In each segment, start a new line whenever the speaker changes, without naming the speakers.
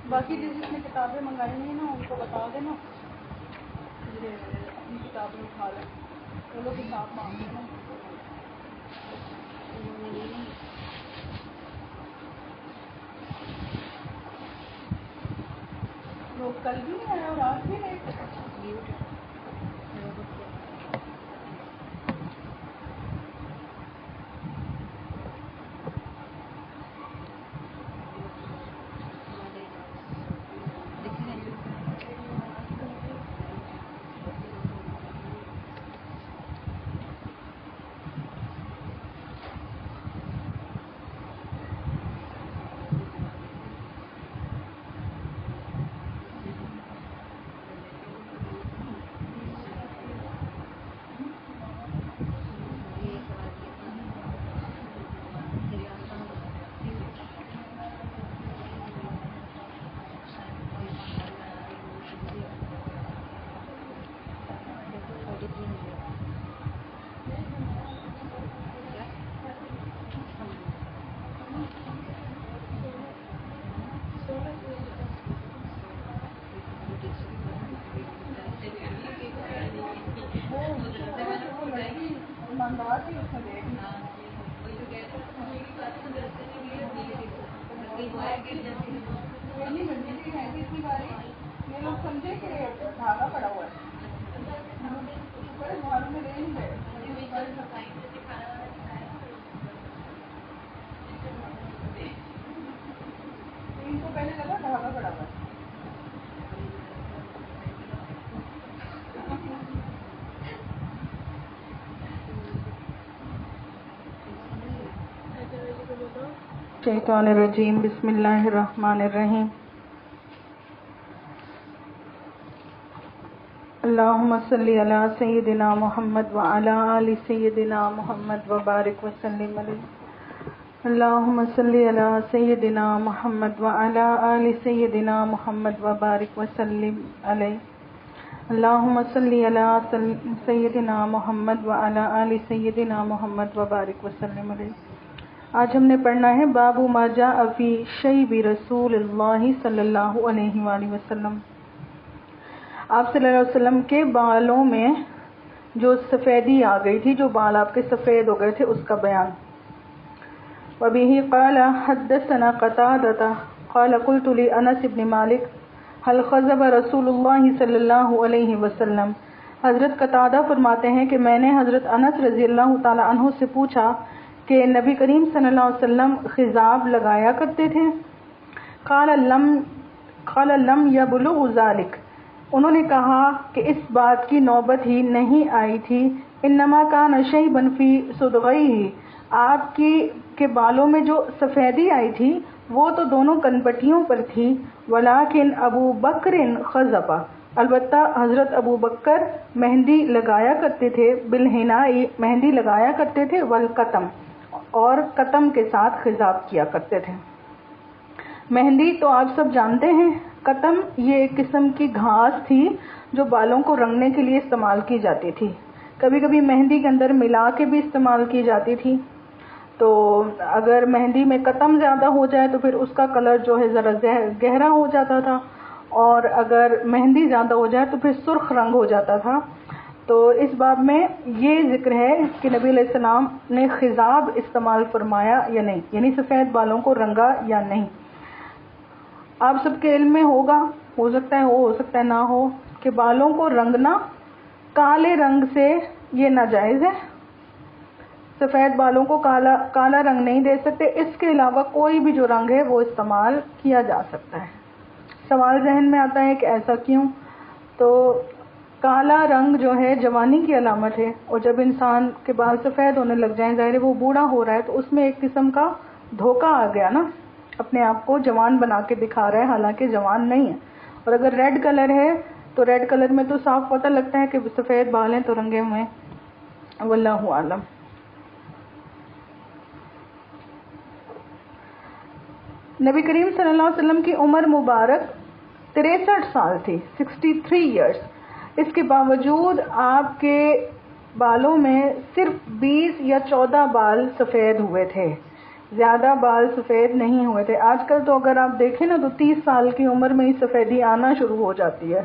باقی جس نے کتابیں منگائی ہیں نا ان کو بتا دینا اپنی کتابیں اٹھا لیں. وہ لوگ حساب مانگتے ہیں. لوگ کل بھی نہیں آئے اور آج بھی نہیں. یہ لوگ سمجھے کہ دھاگا پڑا ہوا ہے. ان کو پہلے لگا دھاگا پڑا ہوا ہے. شیطان الرجیم. بسم اللہ الرحمن الرحیم. اللہم صلی علی سیدنا محمد وعلی آل سیدنا محمد وبارک وسلم علیہ. اللہم صلی علی سیدنا محمد وعلی آل سیدنا محمد وبارک وسلم علیہ. اللہم صلی علی سیدنا محمد وعلی آل سیدنا محمد وبارک وسلم علیہ. آج ہم نے پڑھنا ہے باب ما جاء فی شیب رسول اللہ صلی اللہ علیہ وآلہ وسلم. آپ صلی اللہ علیہ وسلم کے بالوں میں جو سفیدی آ گئی تھی, جو بال آپ کے سفید ہو گئے تھے, اس کا بیان. وبہ قال حدثنا قتادہ قال قلت لانس بن مالک هل خضب رسول اللہ صلی اللہ علیہ وسلم. حضرت قتادہ فرماتے ہیں کہ میں نے حضرت انس رضی اللہ تعالی عنہ سے پوچھا کہ نبی کریم صلی اللہ علیہ وسلم خضاب لگایا کرتے تھے. قال لم یبلغ ذلک. انہوں نے کہا کہ اس بات کی نوبت ہی نہیں آئی تھی. انما کان شیبا فی صدغیہ. آپ کے بالوں میں جو سفیدی آئی تھی وہ تو دونوں کنپٹیوں پر تھی. ولیکن ابو بکر خضب. البتہ حضرت ابو بکر مہندی لگایا کرتے تھے. بالحناء مہندی لگایا کرتے تھے. والقتم اور قتم کے ساتھ خضاب کیا کرتے تھے. مہندی تو آپ سب جانتے ہیں. قتم یہ ایک قسم کی گھاس تھی جو بالوں کو رنگنے کے لیے استعمال کی جاتی تھی. کبھی کبھی مہندی کے اندر ملا کے بھی استعمال کی جاتی تھی. تو اگر مہندی میں قتم زیادہ ہو جائے تو پھر اس کا کلر جو ہے ذرا گہرا ہو جاتا تھا, اور اگر مہندی زیادہ ہو جائے تو پھر سرخ رنگ ہو جاتا تھا. تو اس باب میں یہ ذکر ہے کہ نبی علیہ السلام نے خضاب استعمال فرمایا یا نہیں, یعنی سفید بالوں کو رنگا یا نہیں. آپ سب کے علم میں ہوگا, ہو سکتا ہے ہو سکتا ہے نہ ہو, کہ بالوں کو رنگنا کالے رنگ سے یہ ناجائز ہے. سفید بالوں کو کالا رنگ نہیں دے سکتے. اس کے علاوہ کوئی بھی جو رنگ ہے وہ استعمال کیا جا سکتا ہے. سوال ذہن میں آتا ہے کہ ایسا کیوں؟ تو کالا رنگ جو ہے جوانی کی علامت ہے, اور جب انسان کے بال سفید ہونے لگ جائیں, ظاہر ہے وہ بوڑھا ہو رہا ہے, تو اس میں ایک قسم کا دھوکہ آ گیا نا, اپنے آپ کو جوان بنا کے دکھا رہا ہے حالانکہ جوان نہیں ہے. اور اگر ریڈ کلر ہے تو ریڈ کلر میں تو صاف پتہ لگتا ہے کہ سفید بال ہیں تو رنگے ہوئے. واللہ اعلم. نبی کریم صلی اللہ علیہ وسلم کی عمر مبارک 63 سال تھی, 63 ایئرس. اس کے باوجود آپ کے بالوں میں صرف 20 یا 14 بال سفید ہوئے تھے، زیادہ بال سفید نہیں ہوئے تھے۔ آج کل تو اگر آپ دیکھیں نا تو 30 سال کی عمر میں ہی سفیدی آنا شروع ہو جاتی ہے۔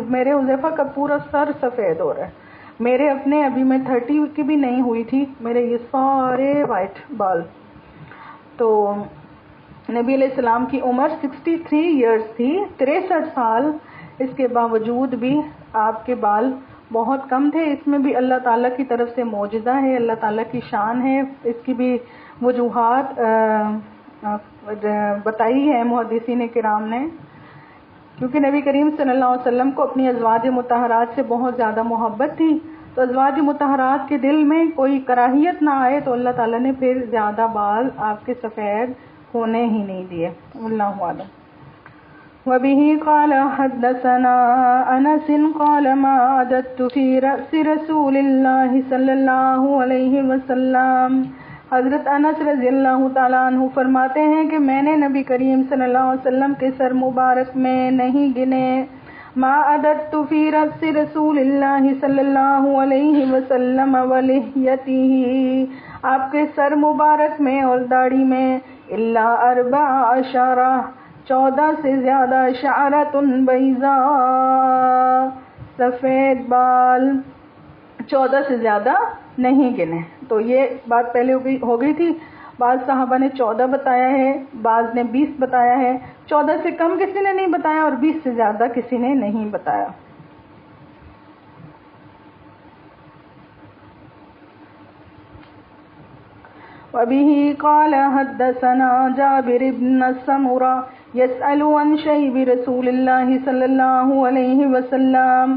میرے حذیفہ کا پورا سر سفید ہو رہا ہے، میرے اپنے ابھی میں 30 کی بھی نہیں ہوئی تھی، میرے یہ سارے وائٹ بال۔ تو نبی علیہ السلام کی عمر 63 ایئرز تھی، 63 سال، اس کے باوجود بھی آپ کے بال بہت کم تھے۔ اس میں بھی اللہ تعالیٰ کی طرف سے معجزہ ہے، اللہ تعالیٰ کی شان ہے، اس کی بھی وجوہات بتائی ہے محدثین کرام نے، کیونکہ نبی کریم صلی اللہ علیہ وسلم کو اپنی ازواج مطہرات سے بہت زیادہ محبت تھی، تو ازواج مطہرات کے دل میں کوئی کراہیت نہ آئے تو اللہ تعالیٰ نے پھر زیادہ بال آپ کے سفید ہونے ہی نہیں دیے۔ اللہ اعلم۔ وَبِهِ قَالَ حَدَّثَنَا أَنَسٌ قَالَ مَا عَدَدتُّ فِي رَأْسِ رَسُولِ اللَّهِ صلی اللہ علیہ وسلم۔ حضرت انس رضی اللہ تعالیٰ عنہ فرماتے ہیں کہ میں نے نبی کریم صلی اللہ علیہ وسلم کے سر مبارک میں نہیں گنے۔ ما عددت فی رأس رسول اللہ صلی اللہ علیہ وسلم ولحیتہ، آپ کے سر مبارک میں اور داڑھی میں، الا 14، 14 سے زیادہ، شعرۃ بیضاء، سفید بال 14 سے زیادہ نہیں گنے۔ تو یہ بات پہلے ہو گئی تھی، بعض صحابہ نے 14 بتایا ہے، بعض نے 20 بتایا ہے، 14 سے کم کسی نے نہیں بتایا اور 20 سے زیادہ کسی نے نہیں بتایا۔ وَبِهِ قَالَ حَدَّثَنَا جَابِرُ بْنُ سَمُرَةَ يَسْأَلُ عَنْ شَيْبِ رَسُولِ اللَّهِ صلی اللہ علیہ وسلم۔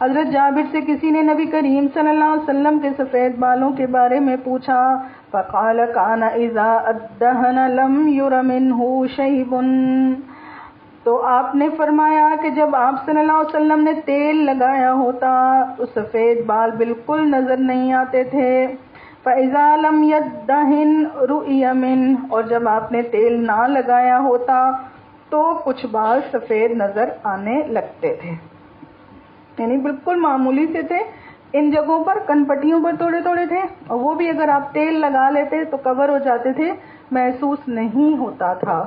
حضرت جابر سے کسی نے نبی کریم صلی اللہ علیہ وسلم کے سفید بالوں کے بارے میں پوچھا، فَقَالَ كَانَ إِذَا أَدَّهَنَ لَمْ يُرَ مِنْهُ شَيْءٌ، تو آپ نے فرمایا کہ جب آپ صلی اللہ علیہ وسلم نے تیل لگایا ہوتا تو سفید بال بالکل نظر نہیں آتے تھے۔ فَإِذَا لَمْ يَدَّهِنْ رُؤِيَ مِنْهُ، اور جب آپ نے تیل نہ لگایا ہوتا تو کچھ بال سفید نظر آنے لگتے تھے، یعنی بالکل معمولی سے تھے، ان جگہوں پر کن پٹیوں پر تھوڑے تھوڑے تھے، اور وہ بھی اگر آپ تیل لگا لیتے تو کور ہو جاتے تھے، محسوس نہیں ہوتا تھا۔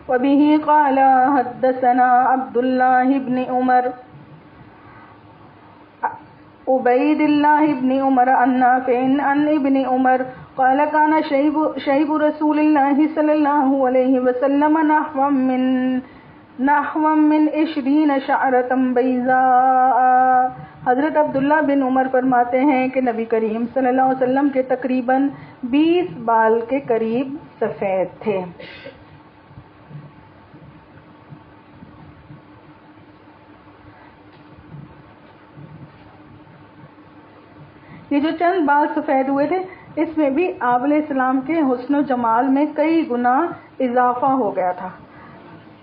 وَبِهِ قَالَ حَدَّثَنَا عَبْدُ اللَّهِ بْنِ عُبَيْدِ اللَّهِ بْنِ عُمَرَ عَن نَافِعٍ عَن ابْنِ عُمَرَ قال كان شيب رسول الله صلی اللہ علیہ وسلم نحو من 20 شعرة بیضاء۔ حضرت عبداللہ بن عمر فرماتے ہیں کہ نبی کریم صلی اللہ علیہ وسلم کے تقریباً 20 بال کے قریب سفید تھے۔ یہ جو چند بال سفید ہوئے تھے، اس میں بھی آپ علیہ السلام کے حسن و جمال میں کئی گنا اضافہ ہو گیا تھا۔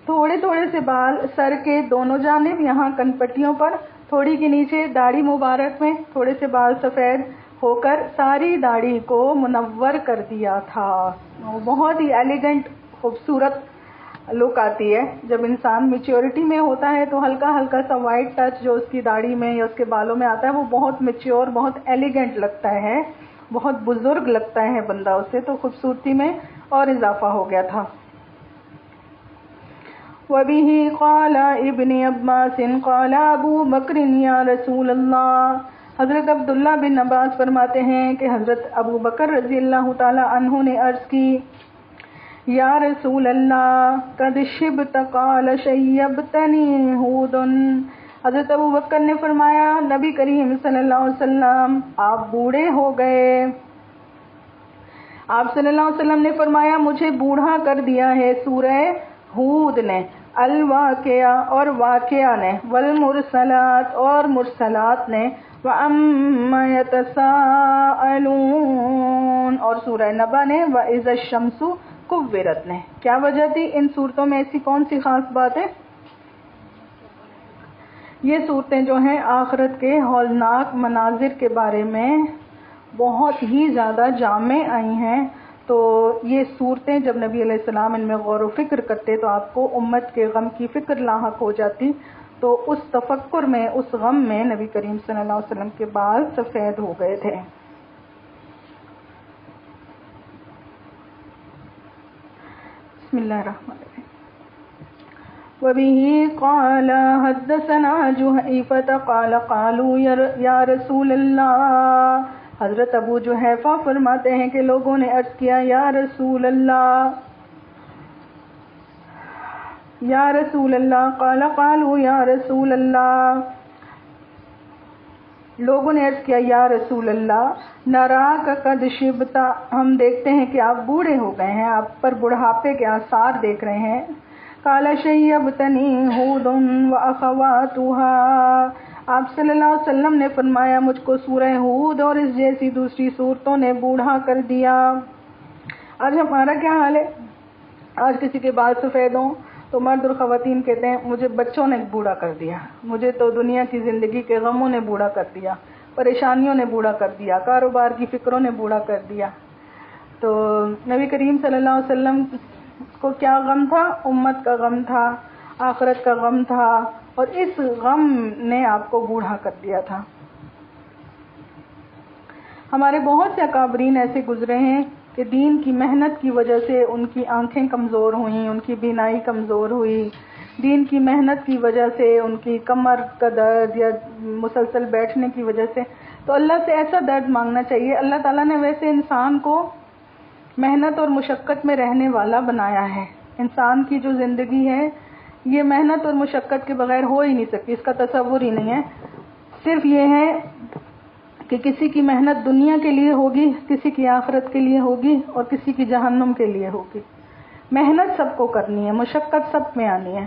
تھوڑے تھوڑے سے بال سر کے دونوں جانب، یہاں کن پٹیوں پر، تھوڑی کے نیچے داڑھی مبارک میں تھوڑے سے بال سفید ہو کر ساری داڑھی کو منور کر دیا تھا۔ بہت ہی ایلیگنٹ، خوبصورت لک آتی ہے جب انسان میچیورٹی میں ہوتا ہے، تو ہلکا ہلکا سا وائٹ ٹچ جو اس کی داڑھی میں یا اس کے بالوں میں آتا ہے وہ بہت میچیور، بہت ایلیگنٹ لگتا ہے، بہت بزرگ لگتا ہے بندہ، اس سے تو خوبصورتی میں اور اضافہ ہو گیا تھا۔ وَبِهِ قَالَ ابن عباس قَالَ ابو بکر یا رسول اللہ۔ حضرت عبداللہ بن عباس فرماتے ہیں کہ حضرت ابو بکر رضی اللہ تعالی عنہ نے عرض کی، یا رسول اللہ قد شبت قال شیبتنی ہود۔ حضرت ابو بکر نے فرمایا، نبی کریم صلی اللہ علیہ وسلم آپ بوڑھے ہو گئے۔ آپ صلی اللہ علیہ وسلم نے فرمایا مجھے بوڑھا کر دیا ہے سورہ ہود نے، الواقعہ اور واقعہ نے، والمرسلات اور مرسلات نے، وَأَمَّا يَتَسَاءَلُونَ اور سورہ نبا نے، وَإِذَا الشَّمْسُ كُوِّرَتْ نے۔ کیا وجہ تھی ان صورتوں میں؟ ایسی کون سی خاص بات ہے؟ یہ صورتیں جو ہیں آخرت کے ہولناک مناظر کے بارے میں بہت ہی زیادہ جامع آئی ہیں، تو یہ صورتیں جب نبی علیہ السلام ان میں غور و فکر کرتے تو آپ کو امت کے غم کی فکر لاحق ہو جاتی. تو اس تفکر میں، اس غم میں نبی کریم صلی اللہ علیہ وسلم کے بال سفید ہو گئے تھے. بسم اللہ الرحمن الرحیم. وَبِهِ قَالَ حَدَّثَنَا جُحَيْفَةُ قَالَ قَالُوا يَا رَسُولَ اللَّهِ. حضرت ابو جحیفہ فرماتے ہیں کہ لوگوں نے عرض کیا یا رسول اللہ، یا رسول اللہ. قال قالوا یا رسول اللہ، لوگوں نے عرض کیا یا رسول اللہ نراک قد شبتا، ہم دیکھتے ہیں کہ آپ بوڑھے ہو گئے ہیں، آپ پر بڑھاپے کے آثار دیکھ رہے ہیں. قال شیبتنی ہود واخواتها، آپ صلی اللہ علیہ وسلم نے فرمایا مجھ کو سورہ ہود اور اس جیسی دوسری صورتوں نے بوڑھا کر دیا. آج ہمارا کیا حال ہے؟ آج کسی کے بال سفید ہوں تو مرد اور خواتین کہتے ہیں مجھے بچوں نے بوڑھا کر دیا، مجھے تو دنیا کی زندگی کے غموں نے بوڑھا کر دیا، پریشانیوں نے بوڑھا کر دیا، کاروبار کی فکروں نے بوڑھا کر دیا. تو نبی کریم صلی اللہ علیہ وسلم کو کیا غم تھا؟ امت کا غم تھا، آخرت کا غم تھا، اور اس غم نے آپ کو بوڑھا کر دیا تھا. ہمارے بہت سے اکابرین ایسے گزرے ہیں کہ دین کی محنت کی وجہ سے ان کی آنکھیں کمزور ہوئیں، ان کی بینائی کمزور ہوئی، دین کی محنت کی وجہ سے ان کی کمر کا درد یا مسلسل بیٹھنے کی وجہ سے. تو اللہ سے ایسا درد مانگنا چاہیے. اللہ تعالیٰ نے ویسے انسان کو محنت اور مشقت میں رہنے والا بنایا ہے. انسان کی جو زندگی ہے یہ محنت اور مشقت کے بغیر ہو ہی نہیں سکتی، اس کا تصور ہی نہیں ہے. صرف یہ ہے کہ کسی کی محنت دنیا کے لیے ہوگی، کسی کی آخرت کے لیے ہوگی اور کسی کی جہنم کے لیے ہوگی. محنت سب کو کرنی ہے، مشقت سب میں آنی ہے،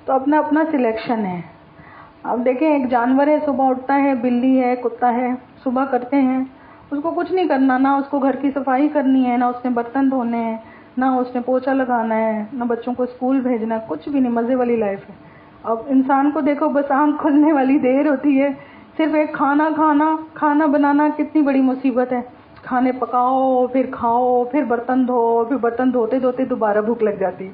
تو اپنا اپنا سلیکشن ہے. اب دیکھیں ایک جانور ہے، صبح اٹھتا ہے، بلی ہے، کتا ہے، صبح کرتے ہیں، اس کو کچھ نہیں کرنا، نہ اس کو گھر کی صفائی کرنی ہے، نہ اس نے برتن دھونے ہیں، نہ اس نے پوچھا لگانا ہے، نہ بچوں کو اسکول بھیجنا ہے، کچھ بھی نہیں، مزے والی لائف ہے. اب انسان کو دیکھو بس آنکھ کھلنے والی دیر ہوتی ہے، صرف ایک کھانا بنانا کتنی بڑی مصیبت ہے. کھانے پکاؤ، پھر کھاؤ، پھر برتن دھو، پھر برتن دھوتے دھوتے دوبارہ بھوک لگ جاتی.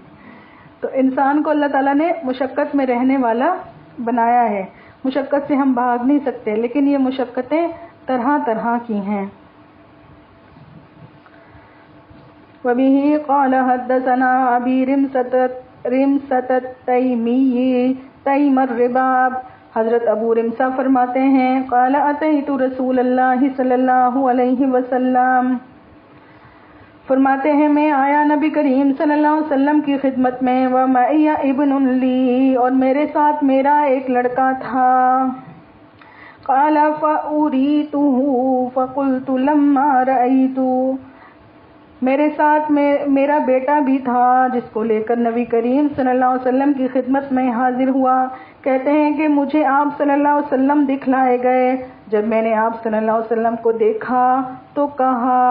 تو انسان کو اللہ تعالیٰ نے مشقت میں رہنے والا بنایا ہے. مشقت سے ہم بھاگ نہیں سکتے، لیکن یہ مشقتیں طرح طرح کی ہیں. وَبِهِ قَالَ حَدَّثَنَا أَبِي رِمْسَةَ التَّيْمِيِّ تَيْمَ الرِّبَابِ. حضرت ابو رمسہ فرماتے ہیں قال اتیت رسول اللہ صلی اللہ علیہ وسلم، فرماتے ہیں میں آیا نبی کریم صلی اللہ علیہ وسلم کی خدمت میں، وَمَعِيَ ابْنٌ لِّي، اور میرے ساتھ میرا ایک لڑکا تھا. قال فَأُرِيتُهُ فَقُلْتُ لَمَّا رَأَيْتُ، میرے ساتھ میرا بیٹا بھی تھا جس کو لے کر نبی کریم صلی اللہ علیہ وسلم کی خدمت میں حاضر ہوا. کہتے ہیں کہ مجھے آپ صلی اللہ علیہ وسلم دکھلائے گئے. جب میں نے آپ صلی اللہ علیہ وسلم کو دیکھا تو کہا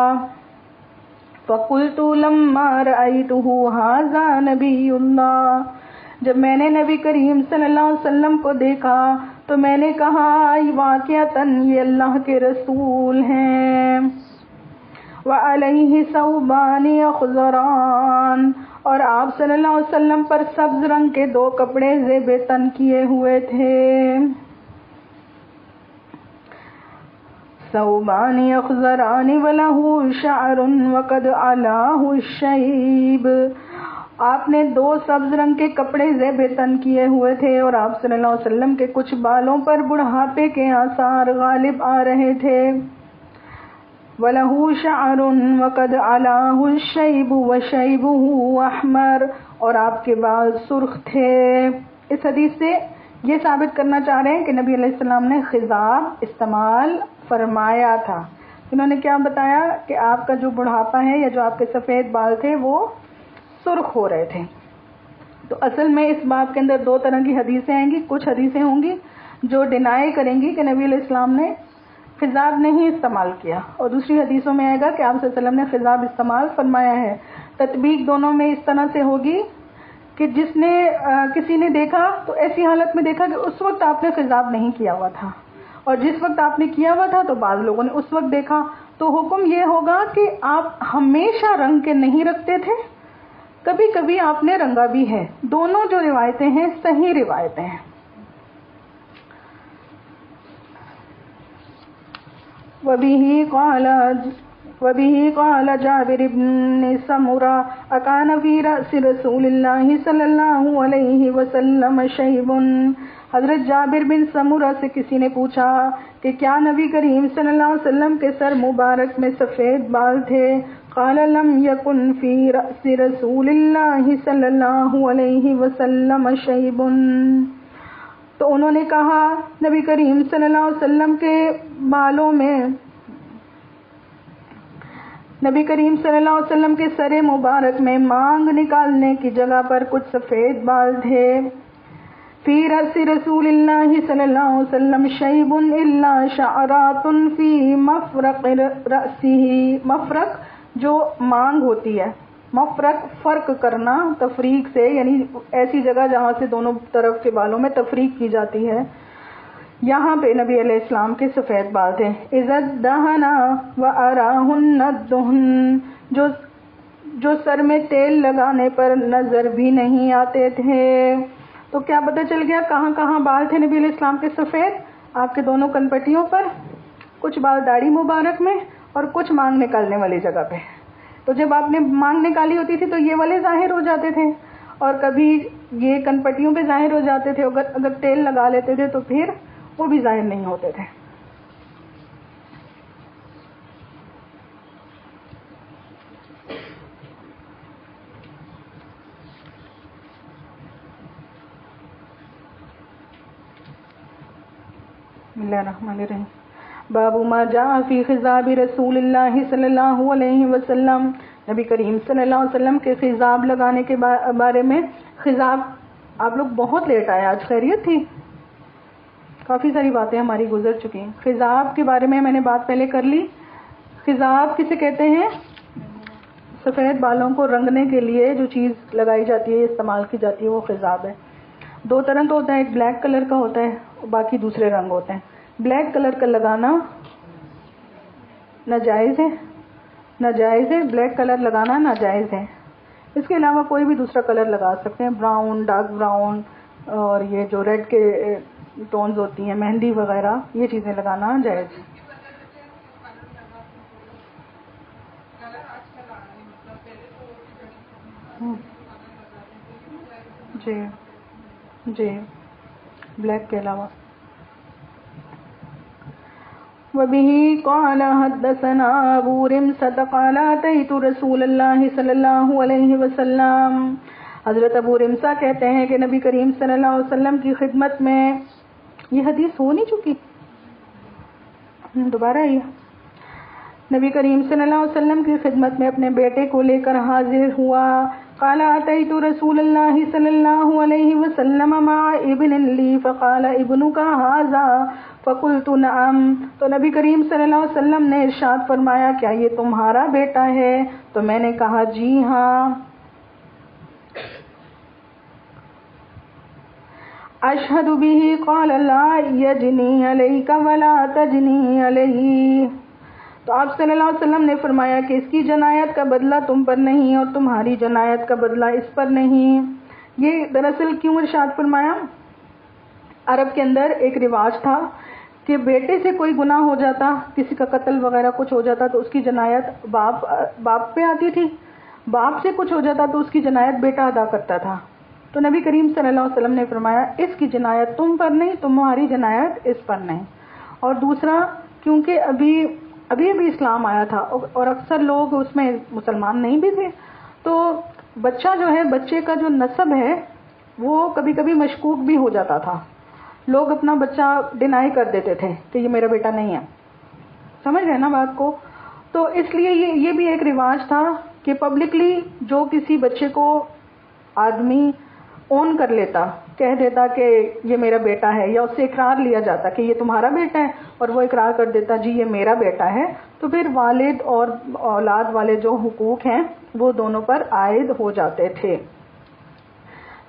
فَقُلْتُ لَمَّا رَأَيْتُهُ هَذَا نَبِيُّ اللَّهِ، جب میں نے نبی کریم صلی اللہ علیہ وسلم کو دیکھا تو میں نے کہا واقعتاً یہ اللہ کے رسول ہیں. وَعَلَيْهِ ثَوْبَانِ أَخْضَرَانِ، اور آپ صلی اللہ علیہ وسلم پر سبز رنگ کے 2 کپڑے زیب تن کیے ہوئے تھے. ثَوْبَانِ أَخْضَرَانِ وَلَهُ شَعْرٌ وَقَدْ عَلَاهُ الشَّيْبُ، آپ نے 2 سبز رنگ کے کپڑے زیب تن کیے ہوئے تھے اور آپ صلی اللہ علیہ وسلم کے کچھ بالوں پر بڑھاپے کے آثار غالب آ رہے تھے. وَلَهُ شَعْرٌ وَقَدْ عَلَاهُ الشَّيْبُ وَشَيْبُهُ أَحْمَرٌ، اور آپ کے بال سرخ تھے. اس حدیث سے یہ ثابت کرنا چاہ رہے ہیں کہ نبی علیہ السلام نے خضاب استعمال فرمایا تھا. انہوں نے کیا بتایا کہ آپ کا جو بڑھاپا ہے یا جو آپ کے سفید بال تھے وہ سرخ ہو رہے تھے. تو اصل میں اس بات کے اندر 2 طرح کی حدیثیں آئیں گی. کچھ حدیثیں ہوں گی جو ڈینائی کریں گی کہ نبی علیہ السلام نے خضاب نہیں استعمال کیا، اور دوسری حدیثوں میں آئے گا کہ آپ صلی اللہ علیہ وسلم نے خضاب استعمال فرمایا ہے. تطبیق دونوں میں اس طرح سے ہوگی کہ جس نے کسی نے دیکھا تو ایسی حالت میں دیکھا کہ اس وقت آپ نے خضاب نہیں کیا ہوا تھا، اور جس وقت آپ نے کیا ہوا تھا تو بعض لوگوں نے اس وقت دیکھا تو حکم یہ ہوگا کہ آپ ہمیشہ رنگ کے نہیں رکھتے تھے، کبھی کبھی آپ نے رنگا بھی ہے. دونوں جو روایتیں ہیں صحیح روایتیں ہیں. وبه قال جابر بن سمرہ اکان فی رأس رسول اللہ صلی اللہ علیہ وسلم شیب. حضرت جابر بن سمرہ سے کسی نے پوچھا کہ کیا نبی کریم صلی اللہ علیہ وسلم کے سر مبارک میں سفید بال تھے؟ قال لم یکن فی رأس رسول اللہ صلی اللہ علیہ وسلم شیب. تو انہوں نے کہا نبی کریم صلی اللہ علیہ وسلم کے بالوں میں، نبی کریم صلی اللہ علیہ وسلم کے سر مبارک میں مانگ نکالنے کی جگہ پر کچھ سفید بال تھے. فی رأس رسول اللہ صلی اللہ علیہ وسلم شیب الا شعرات فی مفرق رأسہ. مفرق جو مانگ ہوتی ہے، مفرق فرق کرنا تفریق سے، یعنی ایسی جگہ جہاں سے دونوں طرف کے بالوں میں تفریق کی جاتی ہے. یہاں پہ نبی علیہ السلام کے سفید بال تھے. اذا دہنا وأراہن الدہن، جو سر میں تیل لگانے پر نظر بھی نہیں آتے تھے. تو کیا پتہ چل گیا کہاں کہاں بال تھے نبی علیہ السلام کے سفید؟ آپ کے دونوں کنپٹیوں پر، کچھ بال داڑھی مبارک میں اور کچھ مانگ نکالنے والی جگہ پہ. تو جب آپ نے مانگ نکالی ہوتی تھی تو یہ والے ظاہر ہو جاتے تھے، اور کبھی یہ کنپٹیوں پہ ظاہر ہو جاتے تھے. اگر تیل لگا لیتے تھے تو پھر وہ بھی ظاہر نہیں ہوتے تھے. بسم اللہ الرحمن الرحیم. باب ما جاء فی خضاب رسول اللہ صلی اللہ علیہ وسلم. نبی کریم صلی اللہ علیہ وسلم کے خضاب لگانے کے بارے میں. خضاب، آپ لوگ بہت لیٹ آئے، آج خیریت تھی؟ کافی ساری باتیں ہماری گزر چکی ہیں. خضاب کے بارے میں نے بات پہلے کر لی. خضاب کسے کہتے ہیں؟ سفید بالوں کو رنگنے کے لیے جو چیز لگائی جاتی ہے، استعمال کی جاتی ہے، وہ خضاب ہے. دو طرح کا ہوتا ہے، ایک بلیک کلر کا ہوتا ہے، باقی دوسرے رنگ ہوتے ہیں. بلیک کلر کا لگانا ناجائز ہے، ناجائز ہے. بلیک کلر لگانا ناجائز ہے. اس کے علاوہ کوئی بھی دوسرا کلر لگا سکتے ہیں، براؤن، ڈارک براؤن، اور یہ جو ریڈ کے ٹونز ہوتی ہیں، مہندی وغیرہ، یہ چیزیں لگانا جائز ہے. جی جی، بلیک کے علاوہ. وَبِهِ قَالَ حَدَّثَنَا أَبُو رِمْسَةَ قَالَ أَتَيْتُ رَسُولَ اللَّهِ صلی اللہ علیہ وسلم. حضرت ابو رمسا کہتے ہیں کہ نبی کریم صلی اللہ علیہ وسلم کی خدمت میں، یہ حدیث ہو نہیں چکی، دوبارہ آئی. نبی کریم صلی اللہ علیہ وسلم کی خدمت میں اپنے بیٹے کو لے کر حاضر ہوا. قال اتيت رسول الله صلی اللہ علیہ وسلم مع ابن لی فقال ابنك هذا فقلت نعم. تو نبی کریم صلی اللہ علیہ وسلم نے ارشاد فرمایا کیا یہ تمہارا بیٹا ہے؟ تو میں نے کہا جی ہاں. اشهد به قال لا يجني عليك ولا تجني عليه. تو آپ صلی اللہ علیہ وسلم نے فرمایا کہ اس کی جنایت کا بدلہ تم پر نہیں اور تمہاری جنایت کا بدلہ اس پر نہیں. یہ دراصل کیوں ارشاد فرمایا؟ عرب کے اندر ایک رواج تھا کہ بیٹے سے کوئی گناہ ہو جاتا، کسی کا قتل وغیرہ کچھ ہو جاتا تو اس کی جنایت باپ پہ آتی تھی. باپ سے کچھ ہو جاتا تو اس کی جنایت بیٹا ادا کرتا تھا. تو نبی کریم صلی اللہ علیہ وسلم نے فرمایا اس کی جنایت تم پر نہیں، تمہاری جنایت اس پر نہیں. اور دوسرا، کیونکہ ابھی اسلام آیا تھا اور اکثر لوگ اس میں مسلمان نہیں بھی تھے، تو بچہ جو ہے، بچے کا جو نسب ہے وہ کبھی کبھی مشکوک بھی ہو جاتا تھا. لوگ اپنا بچہ ڈینائی کر دیتے تھے کہ یہ میرا بیٹا نہیں ہے. سمجھ رہے نا بات کو؟ تو اس لیے یہ بھی ایک رواج تھا کہ پبلکلی جو کسی بچے کو آدمی اون کر لیتا، کہہ دیتا کہ یہ میرا بیٹا ہے، یا اس سے اقرار لیا جاتا کہ یہ تمہارا بیٹا ہے، اور وہ اقرار کر دیتا جی یہ میرا بیٹا ہے، تو پھر والد اور اولاد والے جو حقوق ہیں وہ دونوں پر عائد ہو جاتے تھے.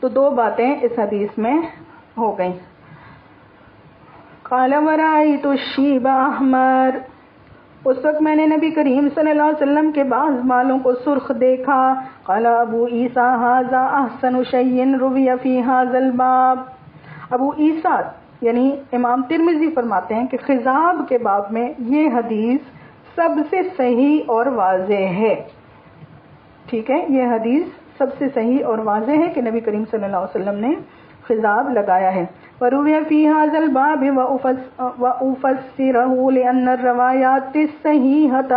تو دو باتیں اس حدیث میں ہو گئیں. قال ورأيت الشيب أحمر. اس وقت میں نے نبی کریم صلی اللہ علیہ وسلم کے بعض بالوں کو سرخ دیکھا. قال ابو عیسیٰ ھذا احسن شیء روی فی ھذا الباب. ابو عیسیٰ یعنی امام ترمذی فرماتے ہیں کہ خضاب کے باب میں یہ حدیث سب سے صحیح اور واضح ہے. ٹھیک ہے، یہ حدیث سب سے صحیح اور واضح ہے کہ نبی کریم صلی اللہ علیہ وسلم نے خضاب لگایا ہے. وروي في هذا الباب وأفسره لأن الروايات الصحيحة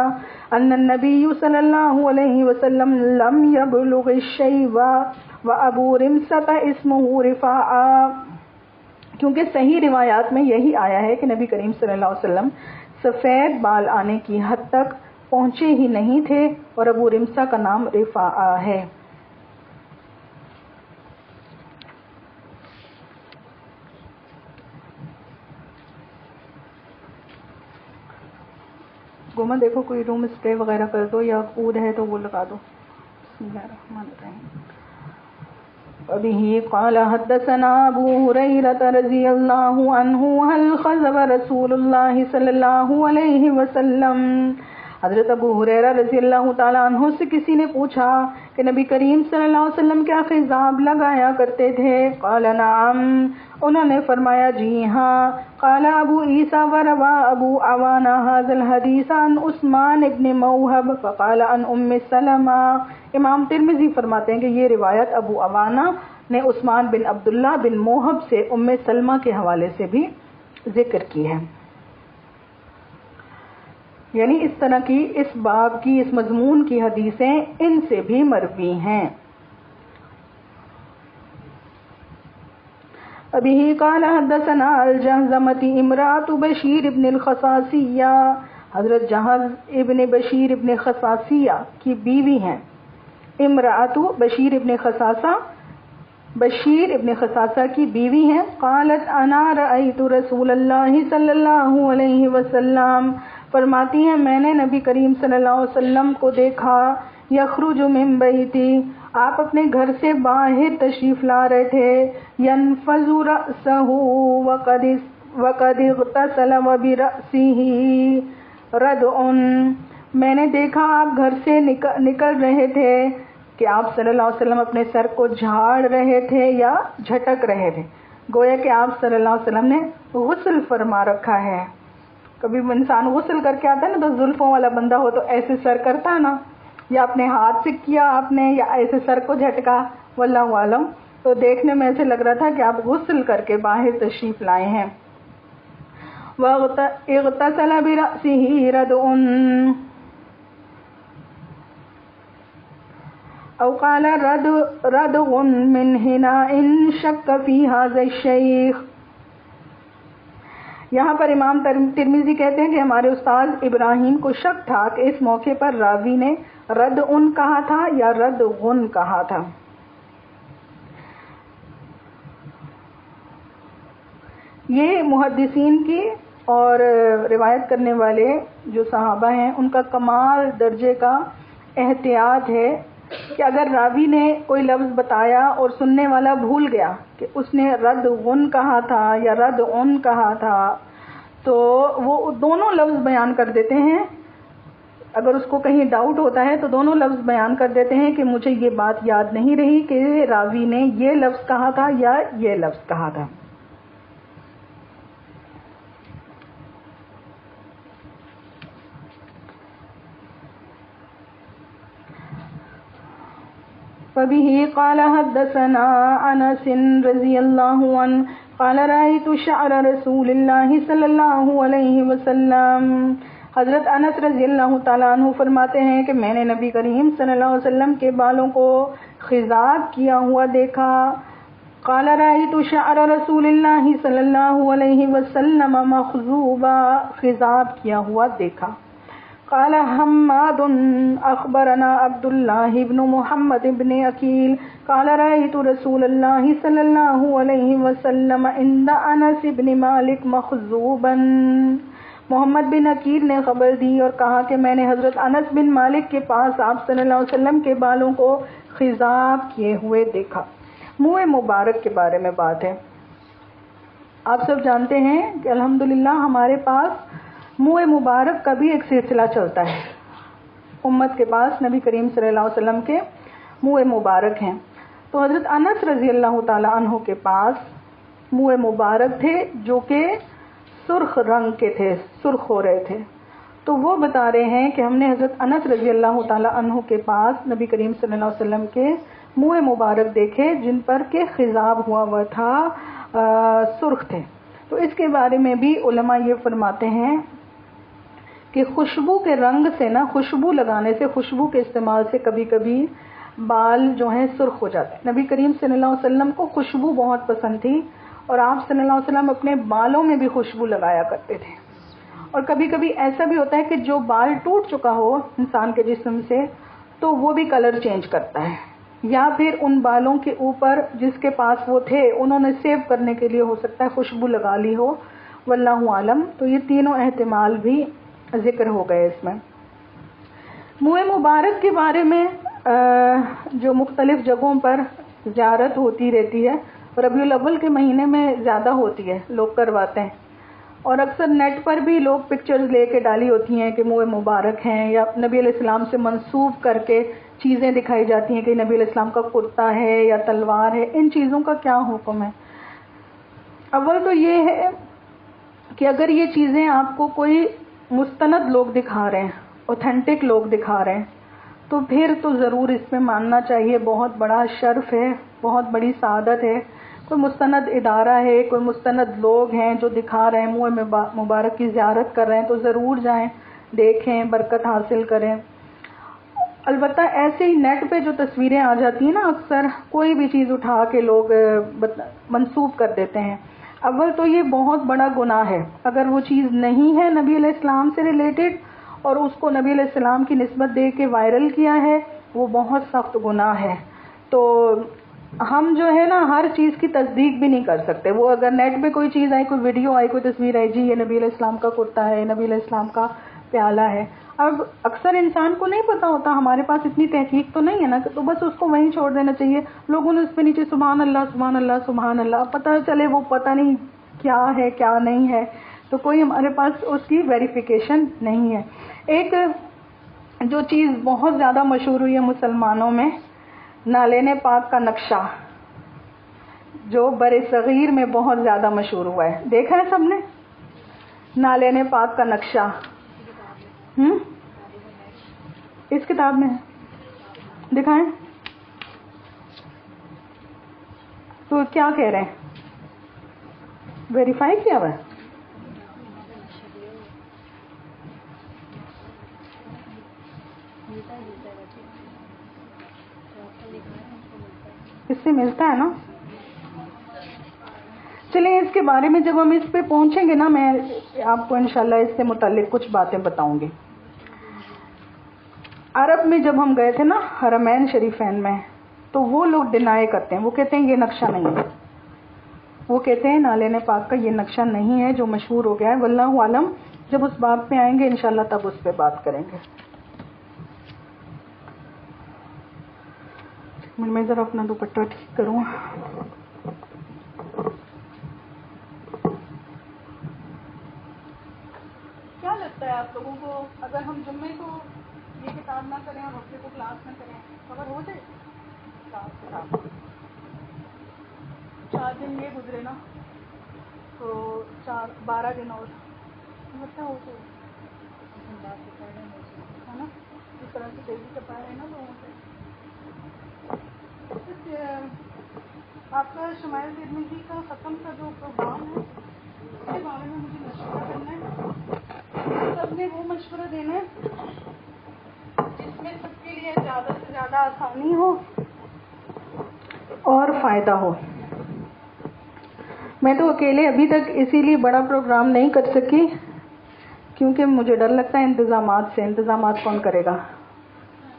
أن النبي صلى الله عليه وسلم لم يبلغ الشيب وأبو رمسة اسمه رفاعة. کیونکہ صحیح روایات میں یہی آیا ہے کہ نبی کریم صلی اللہ علیہ وسلم سفید بال آنے کی حد تک پہنچے ہی نہیں تھے اور ابو رمسہ کا نام رفاعہ ہے. گوما دیکھو کوئی روم اسپرے وغیرہ کر دو یا عود ہے تو وہ لگا دو. بسم اللہ الرحمن الرحیم. وبه قال حدثنا ابو هريرة رضي الله عنه هل خذب رسول الله صلى الله عليه وسلم. حضرت ابو ہریرہ رضی اللہ تعالیٰ عنہ سے کسی نے پوچھا کہ نبی کریم صلی اللہ علیہ وسلم کیا خضاب لگایا کرتے تھے؟ قال نعم، انہوں نے فرمایا جی ہاں. قال ابو عیسیٰ وروا ابو عوانہ هذا الحدیث عن عثمان ابن موہب فقال عن ام سلمہ. امام ترمذی فرماتے ہیں کہ یہ روایت ابو عوانہ نے عثمان بن عبداللہ بن موہب سے ام سلمہ کے حوالے سے بھی ذکر کی ہے. یعنی اس طرح کی اس باب کی اس مضمون کی حدیثیں ان سے بھی مروی ہیں. ابھی قال حدثنا الجہزمۃ امرأۃ بشیر ابن الخصاصیہ. حضرت جہز ابن بشیر ابن خصاصیہ کی بیوی ہیں. امرأۃ بشیر ابن خصاصہ، بشیر ابن خصاصہ کی بیوی ہیں. قالت انا رأیت رسول اللہ صلی اللہ علیہ وسلم، فرماتی ہیں میں نے نبی کریم صلی اللہ علیہ وسلم کو دیکھا. یخرج من بیتی، آپ اپنے گھر سے باہر تشریف لا رہے تھے. ینفض رأسہ وقد اغتسل وبرأسہ ردع، میں نے دیکھا آپ گھر سے نکل رہے تھے کہ آپ صلی اللہ علیہ وسلم اپنے سر کو جھاڑ رہے تھے یا جھٹک رہے تھے. گویا کہ آپ صلی اللہ علیہ وسلم نے غسل فرما رکھا ہے. کبھی انسان غسل کر کے آتا ہے نا تو زلفوں والا بندہ ہو تو ایسے سر کرتا ہے نا، یا اپنے ہاتھ سے کیا آپ نے یا ایسے سر کو جھٹکا، واللہ عالم. تو دیکھنے میں ایسے لگ رہا تھا کہ آپ غسل کر کے باہر تشریف لائے ہیں. اغتسل برأسه ردع او قال ردع من حناء شک فی هذا الشیخ. یہاں پر امام ترمذی کہتے ہیں کہ ہمارے استاد ابراہیم کو شک تھا کہ اس موقع پر راوی نے ردعن کہا تھا یا ردغن کہا تھا. یہ محدثین کی اور روایت کرنے والے جو صحابہ ہیں ان کا کمال درجے کا احتیاط ہے کہ اگر راوی نے کوئی لفظ بتایا اور سننے والا بھول گیا کہ اس نے ردغن کہا تھا یا ردعن کہا تھا تو وہ دونوں لفظ بیان کر دیتے ہیں. اگر اس کو کہیں ڈاؤٹ ہوتا ہے تو دونوں لفظ بیان کر دیتے ہیں کہ مجھے یہ بات یاد نہیں رہی کہ راوی نے یہ لفظ کہا تھا یا یہ لفظ کہا تھا. فبه قال حدثنا انس رضی اللہ عنہ قال رأيت شعر رسول اللہ صلی اللہ علیہ وسلم. حضرت انس رضی اللہ تعالیٰ عنہ فرماتے ہیں کہ میں نے نبی کریم صلی اللہ علیہ وسلم کے بالوں کو خضاب کیا ہوا دیکھا. قال رأيت شعر رسول اللہ صلی اللہ علیہ وسلم مخضوبا، خضاب کیا ہوا دیکھا. قال حماد اخبرنا عبد الله بن محمد بن عقيل قال رأيت رسول الله صلى الله عليه وسلم عند انس بن مالك مخضوبا. محمد بن عقیل نے خبر دی اور کہا کہ میں نے حضرت انس بن مالک کے پاس آپ صلی اللہ علیہ وسلم کے بالوں کو خضاب کیے ہوئے دیکھا. منہ مبارک کے بارے میں بات ہے. آپ سب جانتے ہیں کہ الحمدللہ ہمارے پاس منہ مبارک کا بھی ایک سلسلہ چلتا ہے، امت کے پاس نبی کریم صلی اللہ علیہ وسلم کے منہ مبارک ہیں. تو حضرت انس رضی اللہ تعالی عنہ کے پاس منہ مبارک تھے جو کہ سرخ رنگ کے تھے، سرخ ہو رہے تھے. تو وہ بتا رہے ہیں کہ ہم نے حضرت انس رضی اللہ تعالی عنہ کے پاس نبی کریم صلی اللہ علیہ وسلم کے منہ مبارک دیکھے جن پر کہ خضاب ہوا تھا، سرخ تھے. تو اس کے بارے میں بھی علماء یہ فرماتے ہیں کہ خوشبو کے رنگ سے نا، خوشبو لگانے سے، خوشبو کے استعمال سے کبھی کبھی بال جو ہیں سرخ ہو جاتے ہیں. نبی کریم صلی اللہ علیہ وسلم کو خوشبو بہت پسند تھی اور آپ صلی اللہ علیہ وسلم اپنے بالوں میں بھی خوشبو لگایا کرتے تھے. اور کبھی کبھی ایسا بھی ہوتا ہے کہ جو بال ٹوٹ چکا ہو انسان کے جسم سے تو وہ بھی کلر چینج کرتا ہے، یا پھر ان بالوں کے اوپر جس کے پاس وہ تھے انہوں نے سیو کرنے کے لیے ہو سکتا ہے خوشبو لگا لی ہو، واللہ عالم. تو یہ تینوں احتمال بھی ذکر ہو گئے اس میں. منہ مبارک کے بارے میں جو مختلف جگہوں پر زیارت ہوتی رہتی ہے، ربیع الاول کے مہینے میں زیادہ ہوتی ہے، لوگ کرواتے ہیں. اور اکثر نیٹ پر بھی لوگ پکچرز لے کے ڈالی ہوتی ہیں کہ منہ مبارک ہیں، یا نبی علیہ السلام سے منسوب کر کے چیزیں دکھائی جاتی ہیں کہ نبی علیہ السلام کا کرتا ہے یا تلوار ہے. ان چیزوں کا کیا حکم ہے؟ اول تو یہ ہے کہ اگر یہ چیزیں آپ کو کوئی مستند لوگ دکھا رہے ہیں، اوتھینٹک لوگ دکھا رہے ہیں، تو پھر تو ضرور اس میں ماننا چاہیے. بہت بڑا شرف ہے، بہت بڑی سعادت ہے. کوئی مستند ادارہ ہے، کوئی مستند لوگ ہیں جو دکھا رہے ہیں، منہ مبارک کی زیارت کر رہے ہیں، تو ضرور جائیں، دیکھیں، برکت حاصل کریں. البتہ ایسے ہی نیٹ پہ جو تصویریں آ جاتی ہیں نا، اکثر کوئی بھی چیز اٹھا کے لوگ منسوب کر دیتے ہیں. اول تو یہ بہت بڑا گناہ ہے. اگر وہ چیز نہیں ہے نبی علیہ السلام سے ریلیٹڈ اور اس کو نبی علیہ السلام کی نسبت دے کے وائرل کیا ہے، وہ بہت سخت گناہ ہے. تو ہم جو ہے نا ہر چیز کی تصدیق بھی نہیں کر سکتے. وہ اگر نیٹ پہ کوئی چیز آئی، کوئی ویڈیو آئی، کوئی تصویر آئی، جی یہ نبی علیہ السلام کا کرتا ہے، نبی علیہ السلام کا پیالہ ہے. اب اکثر انسان کو نہیں پتا ہوتا، ہمارے پاس اتنی تحقیق تو نہیں ہے نا، تو بس اس کو وہیں چھوڑ دینا چاہیے. لوگوں نے اس پہ نیچے سبحان اللہ سبحان اللہ سبحان اللہ، پتہ چلے وہ پتہ نہیں کیا ہے کیا نہیں ہے، تو کوئی ہمارے پاس اس کی ویریفیکیشن نہیں ہے. ایک جو چیز بہت زیادہ مشہور ہوئی ہے مسلمانوں میں، نالین پاک کا نقشہ، جو بر صغیر میں بہت زیادہ مشہور ہوا ہے. دیکھا ہے سب نے نالین پاک کا نقشہ؟ اس کتاب میں دکھائیں تو کیا کہہ رہے ہیں؟ ویریفائی کیا ہوا ہے؟ اس سے ملتا ہے نا. چلیں اس کے بارے میں جب ہم اس پہ پہنچیں گے نا، میں آپ کو انشاءاللہ اس سے متعلق کچھ باتیں بتاؤں گی. عرب میں جب ہم گئے تھے نا حرمین شریفین میں، تو وہ لوگ ڈینائی کرتے ہیں، وہ کہتے ہیں یہ نقشہ نہیں ہے، وہ کہتے ہیں نالین پاک کا یہ نقشہ نہیں ہے جو مشہور ہو گیا ہے. واللہ عالم، جب اس باب پہ آئیں گے انشاءاللہ تب اس پہ بات کریں گے. میں ذرا اپنا دوپٹہ ٹھیک کروں. کیا لگتا ہے آپ لوگوں کو اگر ہم جمعے کو یہ کتاب نہ کریں اور ہفتے کو کلاس نہ کریں، خبر ہو جائے؟ 4 دن یہ گزرے نا تو 12 دن اور لگتا ہو تو ہے نا، اس طرح سے تیزی سے پڑھ رہے ہیں نا لوگوں سے. آپ کا شمائل ترمذی کا ختم کا جو پروگرام ہے اس کے بارے میں مجھے مشورہ کرنا ہے. سب نے وہ مشورہ دینا ہے جس میں سب کے لیے زیادہ سے زیادہ آسانی ہو اور فائدہ ہو. میں تو اکیلے ابھی تک اسی لیے بڑا پروگرام نہیں کر سکی کیونکہ مجھے ڈر لگتا ہے انتظامات سے. انتظامات کون کرے گا؟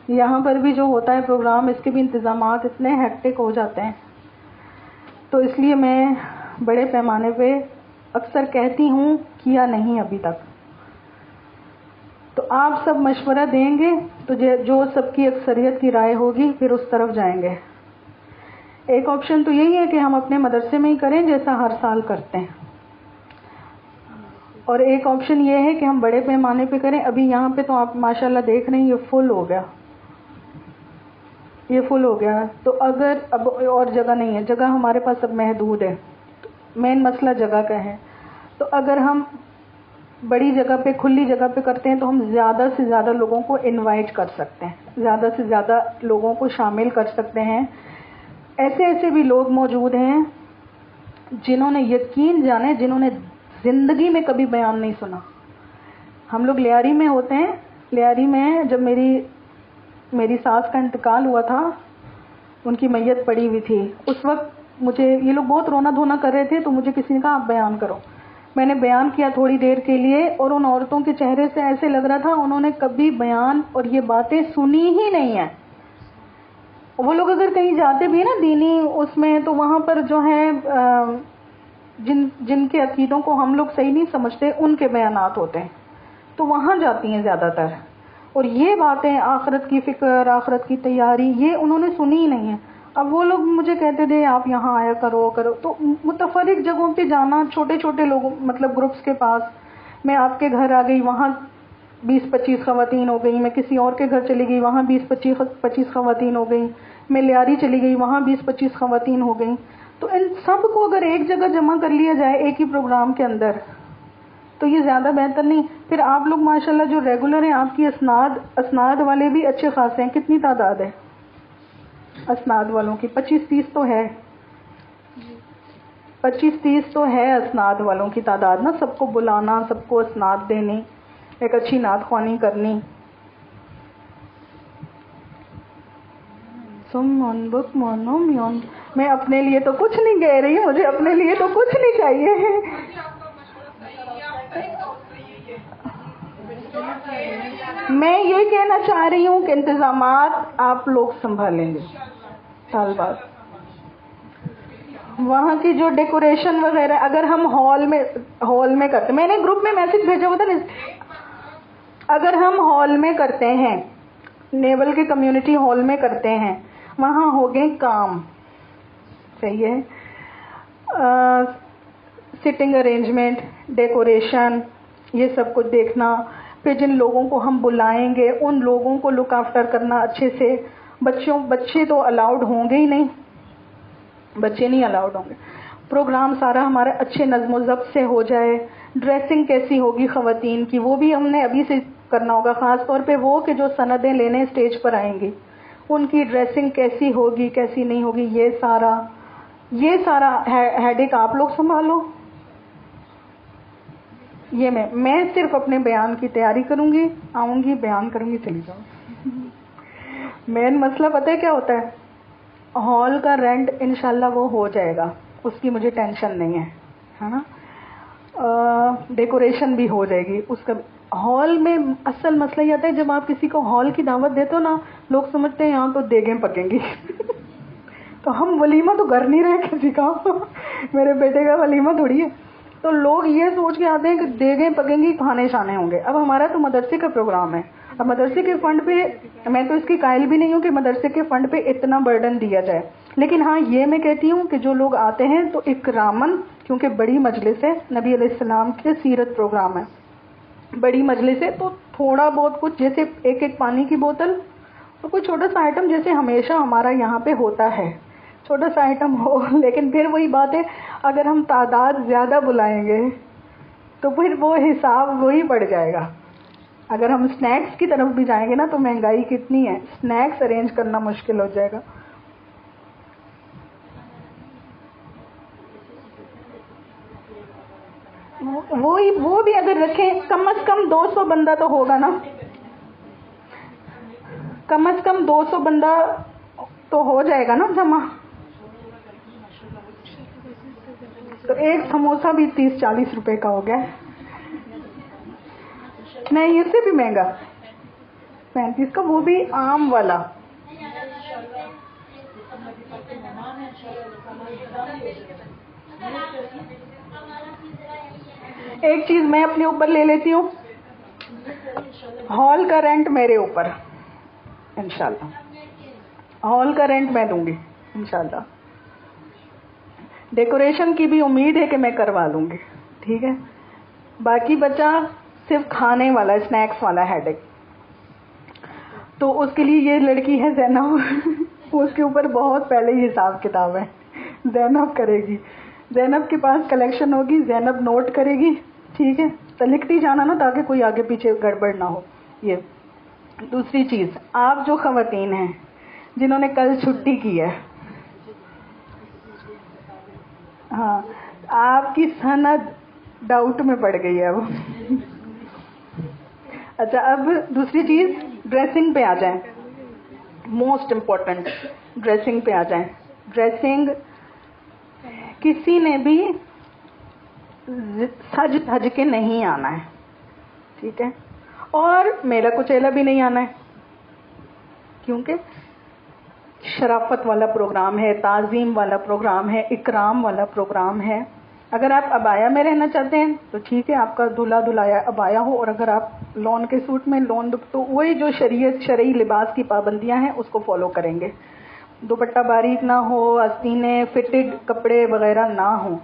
یہاں پر بھی جو ہوتا ہے پروگرام، اس کے بھی انتظامات اتنے ہیکٹک ہو جاتے ہیں. تو اس لیے میں بڑے پیمانے پہ اکثر کہتی ہوں، کیا نہیں ابھی تک. تو آپ سب مشورہ دیں گے تو جو سب کی اکثریت کی رائے ہوگی پھر اس طرف جائیں گے. ایک آپشن تو یہی ہے کہ ہم اپنے مدرسے میں ہی کریں جیسا ہر سال کرتے ہیں. اور ایک آپشن یہ ہے کہ ہم بڑے پیمانے پہ کریں. ابھی یہاں پہ تو آپ ماشاءاللہ دیکھ رہے ہیں یہ فل ہو گیا, یہ فل ہو گیا. تو اگر اب اور جگہ نہیں ہے, جگہ ہمارے پاس اب محدود ہے, مین مسئلہ جگہ کا ہے. تو اگر ہم بڑی جگہ پہ, کھلی جگہ پہ کرتے ہیں تو ہم زیادہ سے زیادہ لوگوں کو انوائٹ کر سکتے ہیں, زیادہ سے زیادہ لوگوں کو شامل کر سکتے ہیں. ایسے ایسے بھی لوگ موجود ہیں جنہوں نے یقین جانے, جنہوں نے زندگی میں کبھی بیان نہیں سنا. ہم لوگ لیاری میں ہوتے ہیں, لیاری میں جب میری ساس کا انتقال ہوا تھا, ان کی میت پڑی ہوئی تھی, اس وقت مجھے یہ لوگ بہت رونا دھونا کر رہے تھے, تو مجھے کسی نے کہا آپ بیان کرو. میں نے بیان کیا تھوڑی دیر کے لیے, اور ان عورتوں کے چہرے سے ایسے لگ رہا تھا انہوں نے کبھی بیان اور یہ باتیں سنی ہی نہیں ہیں. وہ لوگ اگر کہیں جاتے بھی ہیں نا دینی اس میں, تو وہاں پر جو ہے جن کے عقیدوں کو ہم لوگ صحیح نہیں سمجھتے ان کے بیانات ہوتے ہیں, تو وہاں جاتی ہیں زیادہ تر. اور یہ باتیں آخرت کی فکر, آخرت کی تیاری, یہ انہوں نے سنی ہی نہیں ہے. اب وہ لوگ مجھے کہتے تھے آپ یہاں آیا کرو. تو متفرق جگہوں پہ جانا, چھوٹے چھوٹے لوگوں مطلب گروپس کے پاس, میں آپ کے گھر آ گئی, وہاں 20-25 خواتین ہو گئی, میں کسی اور کے گھر چلی گئی, وہاں 20-25 خواتین ہو گئی, میں لیاری چلی گئی, وہاں 20-25 خواتین ہو گئیں. تو ان سب کو اگر ایک جگہ جمع کر لیا جائے ایک ہی پروگرام کے اندر, تو یہ زیادہ بہتر نہیں. پھر آپ لوگ ماشاءاللہ جو ریگولر ہیں, آپ کی اسناد والے بھی اچھے خاصے ہیں. کتنی تعداد ہے اسناد والوں کی؟ 25-30 تو ہے, 25-30 تو ہے اسناد والوں کی تعداد نا. سب کو بلانا, سب کو اسناد دینی, ایک اچھی نعت خوانی کرنی. میں اپنے لیے تو کچھ نہیں کہہ رہی, مجھے اپنے لیے تو کچھ نہیں چاہیے. میں یہ کہنا چاہ رہی ہوں کہ انتظامات آپ لوگ سنبھالیں گے. طالبات وہاں کی جو ڈیکوریشن وغیرہ, اگر ہم ہال میں کرتے, میں نے گروپ میں میسج بھیجا ہوا تھا نا, اگر ہم ہال میں کرتے ہیں, نیول کے کمیونٹی ہال میں کرتے ہیں, وہاں ہو گئے کام صحیح ہے, سٹنگ ارینجمنٹ, ڈیکوریشن, یہ سب کچھ دیکھنا. پھر جن لوگوں کو ہم بلائیں گے ان لوگوں کو لک آفٹر کرنا اچھے سے. بچے تو الاؤڈ ہوں گے ہی نہیں, بچے نہیں الاؤڈ ہوں گے. پروگرام سارا ہمارا اچھے نظم و ضبط سے ہو جائے. ڈریسنگ کیسی ہوگی خواتین کی, وہ بھی ہم نے ابھی سے کرنا ہوگا, خاص طور پہ وہ کہ جو سندیں لینے اسٹیج پر آئیں گی, ان کی ڈریسنگ کیسی ہوگی کیسی نہیں ہوگی, یہ سارا ہیڈک آپ لوگ سنبھالو. یہ میں صرف اپنے بیان کی تیاری کروں گی, آؤں گی, بیان کروں گی, چلی جاؤں. مین مسئلہ پتہ ہے کیا ہوتا ہے, ہال کا رینٹ انشاءاللہ وہ ہو جائے گا, اس کی مجھے ٹینشن نہیں ہے نا. ڈیکوریشن بھی ہو جائے گی اس کا. ہال میں اصل مسئلہ یہ آتا ہے جب آپ کسی کو ہال کی دعوت دیتے ہو نا, لوگ سمجھتے ہیں یہاں تو دیگیں پکیں گی. تو ہم ولیمہ تو گھر نہیں رہے کسی کا, میرے بیٹے کا ولیمہ تھوڑی ہے. تو لوگ یہ سوچ کے آتے ہیں کہ دیگیں پکیں گی, کھانے شانے ہوں گے. اب ہمارا تو مدرسے کا پروگرام ہے, اب مدرسے کے فنڈ پہ, میں تو اس کی قائل بھی نہیں ہوں کہ مدرسے کے فنڈ پہ اتنا برڈن دیا جائے. لیکن ہاں یہ میں کہتی ہوں کہ جو لوگ آتے ہیں تو اکرامن, کیونکہ بڑی مجلس ہے, نبی علیہ السلام کے سیرت پروگرام ہے, بڑی مجلس ہے, تو تھوڑا بہت کچھ جیسے ایک پانی کی بوتل, تو کوئی چھوٹا سا آئٹم جیسے ہمیشہ ہمارا یہاں پہ ہوتا ہے, چھوٹا سا آئٹم ہو. لیکن پھر وہی بات ہے, اگر ہم تعداد زیادہ بلائیں گے تو پھر وہ حساب وہی بڑھ جائے گا. اگر ہم سنیکس کی طرف بھی جائیں گے نا تو مہنگائی کتنی ہے, سنیکس ارینج کرنا مشکل ہو جائے گا. وہ بھی اگر رکھیں, کم از کم 200 بندہ تو ہوگا نا, کم از کم 200 بندہ تو ہو جائے گا نا جمع. تو ایک سموسہ بھی 30-40 روپے کا ہو گیا. نہیں, اس سے بھی مہنگا 35 کا, وہ بھی عام والا. ایک چیز میں اپنے اوپر لے لیتی ہوں, ہال کا رینٹ میرے اوپر انشاءاللہ, ہال کا رینٹ میں دوں گی انشاءاللہ. ڈیکوریشن کی بھی امید ہے کہ میں کروا لوں گی, ٹھیک ہے. باقی بچا صرف کھانے والا اسنیکس والا ہیڈ ایک. تو اس کے لیے یہ لڑکی ہے زینب، اس کے اوپر بہت پہلے ہی حساب کتاب ہے. زینب کرے گی، زینب کے پاس کلیکشن ہوگی، زینب نوٹ کرے گی. ٹھیک ہے، تو لکھتی جانا نا تاکہ کوئی آگے پیچھے گڑبڑ نہ ہو. یہ دوسری چیز، آپ جو خواتین ہیں جنہوں نے کل چھٹی کی ہے، ہاں آپ کی سند ڈاؤٹ میں پڑ گئی ہے اب. اچھا، اب دوسری چیز، ڈریسنگ پہ آ جائیں. موسٹ امپورٹنٹ، ڈریسنگ پہ آ جائیں. ڈریسنگ کسی نے بھی سج دھج کے نہیں آنا ہے. ٹھیک ہے، اور میلا کچیلا بھی نہیں آنا ہے، کیونکہ شرافت والا پروگرام ہے، تعظیم والا پروگرام ہے، اکرام والا پروگرام ہے. اگر آپ ابایا میں رہنا چاہتے ہیں تو ٹھیک ہے، آپ کا دلہا دلہایا ابایا ہو، اور اگر آپ لون کے سوٹ میں تو وہی جو شرعی لباس کی پابندیاں ہیں اس کو فالو کریں گے. دوپٹہ باریک نہ ہو، آستینیں فٹڈ کپڑے وغیرہ نہ ہوں.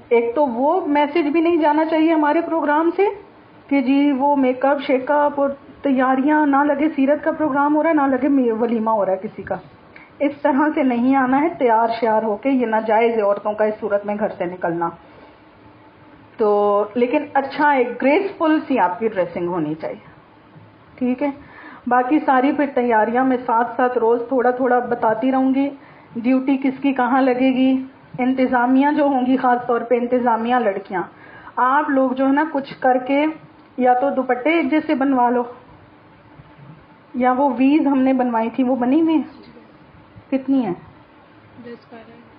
ایک تو وہ میسج بھی نہیں جانا چاہیے ہمارے پروگرام سے کہ جی وہ میک اپ شیک اپ اور تیاریاں نہ لگے، سیرت کا پروگرام ہو رہا ہے، نہ لگے ولیمہ ہو رہا ہے کسی کا. اس طرح سے نہیں آنا ہے تیار شیار ہو کے. یہ ناجائز ہے عورتوں کا اس صورت میں گھر سے نکلنا. تو لیکن اچھا ایک گریسفل سی آپ کی ڈریسنگ ہونی چاہیے. ٹھیک ہے، باقی ساری پھر تیاریاں میں ساتھ ساتھ روز تھوڑا تھوڑا بتاتی رہوں گی. ڈیوٹی کس کی کہاں لگے گی. انتظامیہ جو ہوں گی، خاص طور پہ انتظامیہ لڑکیاں، آپ لوگ جو ہے نا کچھ کر کے یا تو دوپٹے ایک جیسے بنوا لو، یا وہ ویز ہم نے بنوائی تھی وہ بنی ہوئی کتنی ہے؟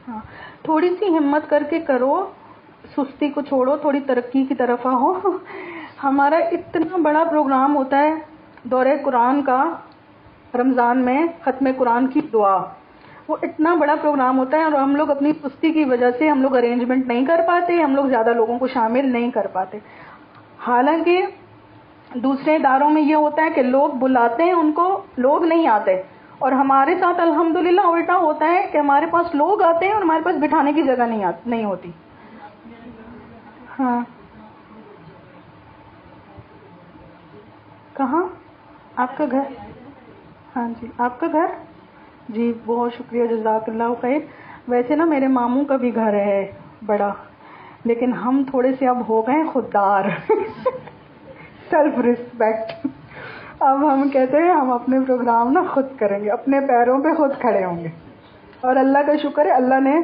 ہاں، تھوڑی سی ہمت کر کے کرو، سستی کو چھوڑو، تھوڑی ترقی کی طرف آؤ. ہمارا اتنا بڑا پروگرام ہوتا ہے دورہ قرآن کا، رمضان میں ختم قرآن کی دعا، وہ اتنا بڑا پروگرام ہوتا ہے اور ہم لوگ اپنی سستی کی وجہ سے ہم لوگ ارینجمنٹ نہیں کر پاتے، ہم لوگ زیادہ لوگوں کو شامل نہیں کر پاتے. حالانکہ دوسرے اداروں میں یہ ہوتا ہے کہ لوگ بلاتے ہیں، ان کو لوگ نہیں آتے، اور ہمارے ساتھ الحمدللہ الٹا ہوتا ہے کہ ہمارے پاس لوگ آتے ہیں اور ہمارے پاس بٹھانے کی جگہ نہیں ہوتی. ہاں، کہاں آپ کا گھر؟ ہاں جی، آپ کا گھر؟ جی بہت شکریہ، جزاک اللہ خیر. ویسے نا میرے ماموں کا بھی گھر ہے بڑا، لیکن ہم تھوڑے سے اب ہو گئے خوددار. Self respect. اب ہم کہتے ہیں ہم اپنے پروگرام نا خود کریں گے، اپنے پیروں پہ خود کھڑے ہوں گے. اور اللہ کا شکر ہے، اللہ نے